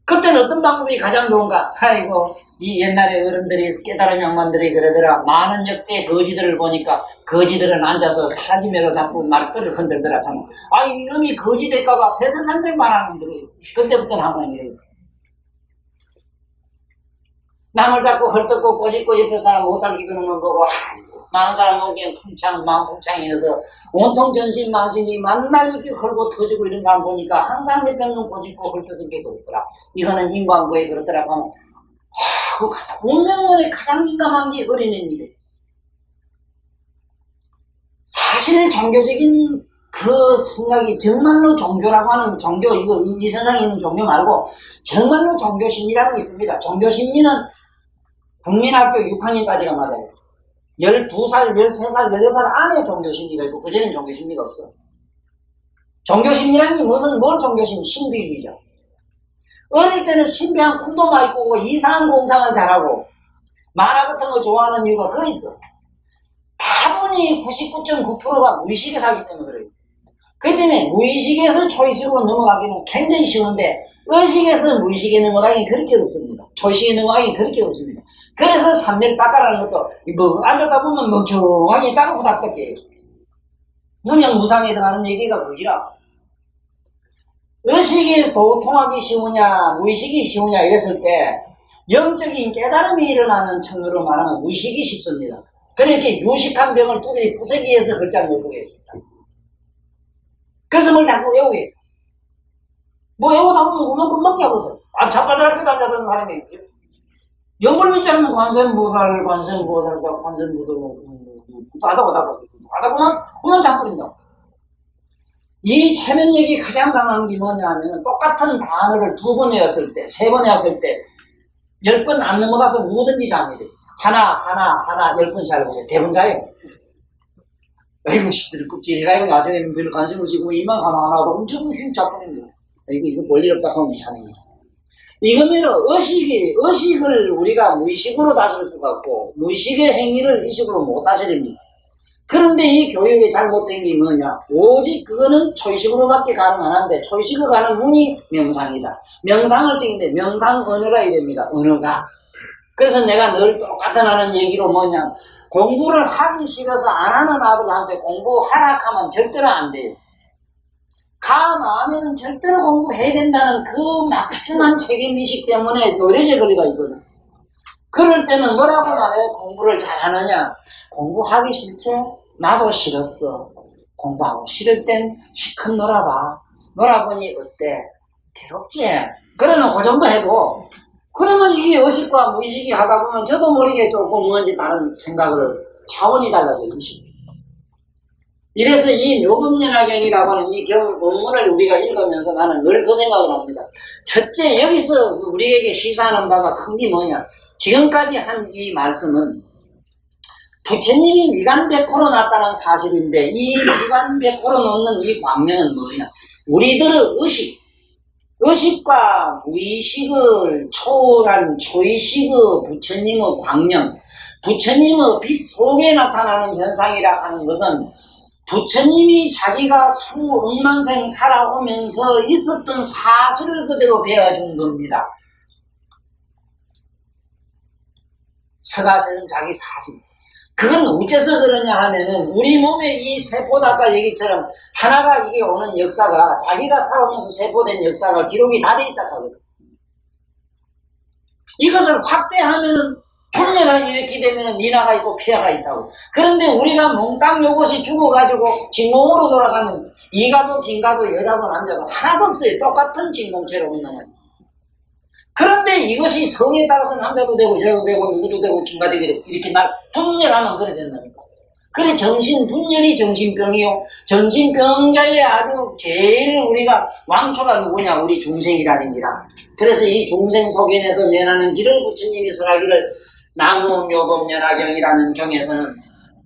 그때는 어떤 방법이 가장 좋은가? 아이고 이 옛날에 어른들이 깨달은 양반들이 그러더라. 많은 역대 거지들을 보니까 거지들은 앉아서 사지매로 자꾸 말귀를 흔들더라 하면 아 이놈이 거지 될까봐 세상들 말하는 거예요. 그때부터는 한번 이래요. 남을 자꾸 헐떡고 꼬집고 옆에 사람 못 살게 그러는 걸 보고 많은 사람 보기엔 마음 풍창이어서 온통 전신 만신이 만날 이렇게 헐고 터지고 이런 사람 보니까 항상 옆에 눈 꼬집고 헐떡은 게 그렇더라. 이거는 인간고에 그렇더라 하면 운명원의 가장 민감한 게 어린애입니다. 사실 종교적인 그 생각이 정말로 종교라고 하는 종교, 이거 이 세상에 있는 종교 말고 정말로 종교심리라는 게 있습니다. 종교심리는 국민학교 6학년까지가 맞아요. 12살, 13살, 16살 안에 종교심리가 있고 그전에는 종교심리가 없어. 종교심리라는 게 뭘 종교심리? 신비주의죠. 어릴 때는 신비한 꿈도 많이 꾸고 이상한 공상을 잘하고 만화 같은 거 좋아하는 이유가 그거 있어. 다분히 99.9%가 무의식에 살기 때문에 그래요. 그렇기 때문에 무의식에서 초의식으로 넘어가기는 굉장히 쉬운데 의식에서 무의식에 넘어가기는 그렇게 없습니다. 초의식에 넘어가기는 그렇게 없습니다. 그래서 삼멸 닦아라는 것도 뭐 앉았다 보면 멍청하게 따르고 닦을게요. 문형무상에 들어가는 얘기가 그기라. 의식이 도통하기 쉬우냐 무의식이 쉬우냐 이랬을 때 영적인 깨달음이 일어나는 청으로 말하면 무의식이 쉽습니다. 그러니까 유식한 병을 두드리 부수기 위해서 글자를 못 보게 했습니다. 그래서 뭘 자꾸 외우게 했어. 뭐 외우다 보면 그만큼 먹자거든. 자빠자빠자 앉아던 사람이 영을 믿자면 관세음보살 하다 보면 그만 자버린다. 이 체면력이 가장 강한 게 뭐냐 하면 똑같은 단어를 2번 외웠을 때, 3번 외웠을 때 10번 안 넘어가서 누구든지 잠이 돼. 하나 10번씩 알고 있어요. 대부분 자요. 아이고 씨들 껍질이라 이거 나중에는 별 관심을 지고 입만 하나하나도 엄청 휙 잡버린 거야. 이거 볼일 없다 하면 자는 거야. 이거면은 의식을 우리가 무의식으로 다질 수가 없고 무의식의 행위를 의식으로 못 다스립니다. 그런데 이 교육의 잘못된 게 뭐냐? 오직 그거는 초의식으로밖에 가능 안 한데 초의식으로 가는 문이 명상이다. 명상을 쓰는데 명상 언어라 이랍니다. 언어가. 그래서 내가 늘 똑같은 하는 얘기로 뭐냐? 공부를 하기 싫어서 안 하는 아들한테 공부하라 하면 절대로 안 돼요. 마음에는 절대로 공부해야 된다는 그 막중한 책임의식 때문에 노려져 거리가 있거든. 그럴 때는 뭐라고 말해? 공부를 잘하느냐? 공부하기 싫지? 나도 싫었어. 공부하고 싫을 땐 시컷 놀아봐. 놀아보니 어때? 괴롭지? 그러면 그 정도 해도 그러면 이게 의식과 무의식이 하다 보면 저도 모르게 조금 뭔지 다른 생각을 차원이 달라져요. 의식이. 이래서 이 묘금연화경이라고 하는 이 원문을 우리가 읽으면서 나는 늘 그 생각을 합니다. 첫째, 여기서 우리에게 시사하는 바가 큰 게 뭐냐? 지금까지 한 이 말씀은 부처님이 미간 100% 났다는 사실인데 이 미간 100% 놓는 이 광명은 뭐냐? 우리들의 의식과 무의식을 초월한 초의식의 부처님의 광명, 부처님의 빛 속에 나타나는 현상이라 하는 것은 부처님이 자기가 수억만생 살아오면서 있었던 사실을 그대로 배워준 겁니다. 서가서는 자기 사실. 그건 어째서 그러냐 하면은 우리 몸의 이 세포도 아까 얘기처럼 하나가 이게 오는 역사가 자기가 살아오면서 세포된 역사가 기록이 다 돼 있다 하거든. 이것을 확대하면은 분열하게 이렇게 되면은 니나가 있고 피하가 있다고. 그런데 우리가 몽땅 요것이 죽어가지고 진공으로 돌아가면 이가도 긴가도 여자도 남자도 하나도 없어요. 똑같은 진공체로 있는 거예요. 그런데 이것이 성에 따라서 남자도 되고 여자도 되고 누구도 되고 긴가 되고 이렇게 분열하면 그래 된다니까. 그래 정신분열이 정신병이요. 정신병자의 아주 제일 우리가 왕초가 누구냐? 우리 중생이라는 기라. 그래서 이 중생 속인에서 면하는 길을 부처님이 설하기를 나무묘법연화경이라는 경에서는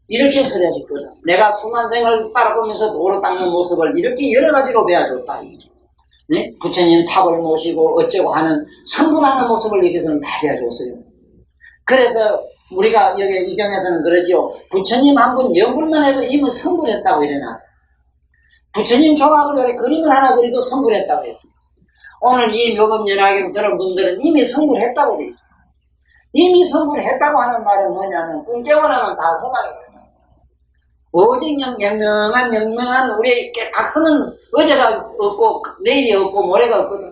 이렇게 설해졌거든. 내가 수만생을 따라보면서 도로 닦는 모습을 이렇게 여러 가지로 배워줬다. 네? 부처님 탑을 모시고 어쩌고 하는 성불하는 모습을 여기서는 다 배워줬어요. 그래서 우리가 여기 이 경에서는 그러지요. 부처님 한 분 연불만 해도 이미 성불했다고 이래놨어. 부처님 조각을 그림을 하나 그리도 성불했다고 했어. 오늘 이 묘법연화경 들은 분들은 이미 성불했다고 돼 있어. 이미 성불했다고 하는 말은 뭐냐면 꿈깨어나면 다 소망이거든요. 오직 명명한 우리 각성은 어제가 없고 내일이 없고 모레가 없거든.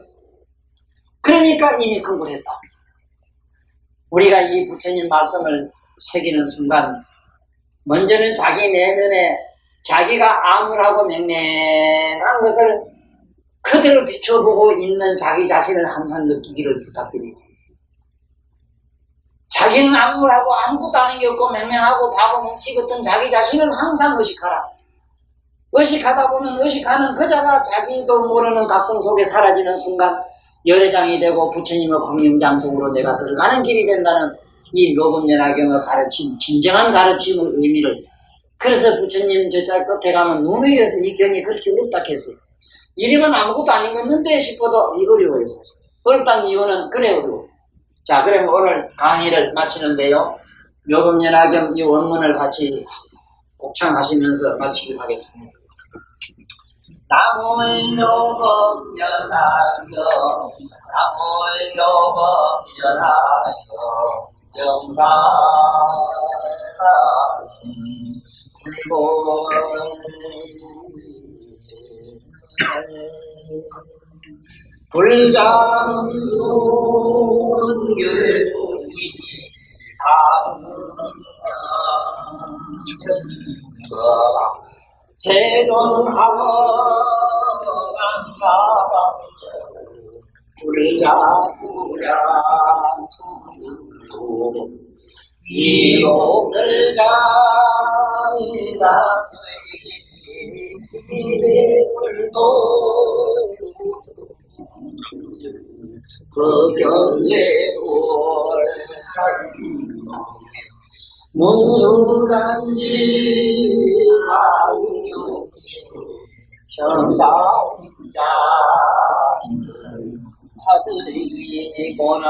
그러니까 이미 성불했다. 우리가 이 부처님 말씀을 새기는 순간 먼저는 자기 내면에 자기가 암울하고 맹맹한 것을 그대로 비춰보고 있는 자기 자신을 항상 느끼기를 부탁드립니다. 자기는 암울하고 아무것도 아닌 게 없고 맹맹하고 바보 뭉치 같은 자기 자신을 항상 의식하라. 의식하다 보면 의식하는 그자가 자기도 모르는 각성 속에 사라지는 순간 열애장이 되고 부처님의 광명장성으로 내가 들어가는 길이 된다는 이 묘법연화경의 가르침, 진정한 가르침의 의미를. 그래서 부처님 저자 끝에 가면 눈이 이래서 이 경이 그렇게 어렵다 했어요. 이러면 아무것도 안 읽었는데 싶어도 이 어려워요. 어렵다는 이유는 그래 어려워. 자, 그러면 오늘 강의를 마치는데요. 묘법연화경 이 원문을 같이 복창하시면서 마치도록 하겠습니다. 나무의 묘법연화경, 나무의 묘법연화경, 영사사 불장윤율이 세종하원강사가 불자부자수도 이곳을 자리라 이들도 법경제월 문수란지 하유시 정자운자 하들이거나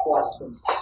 고맙습니다.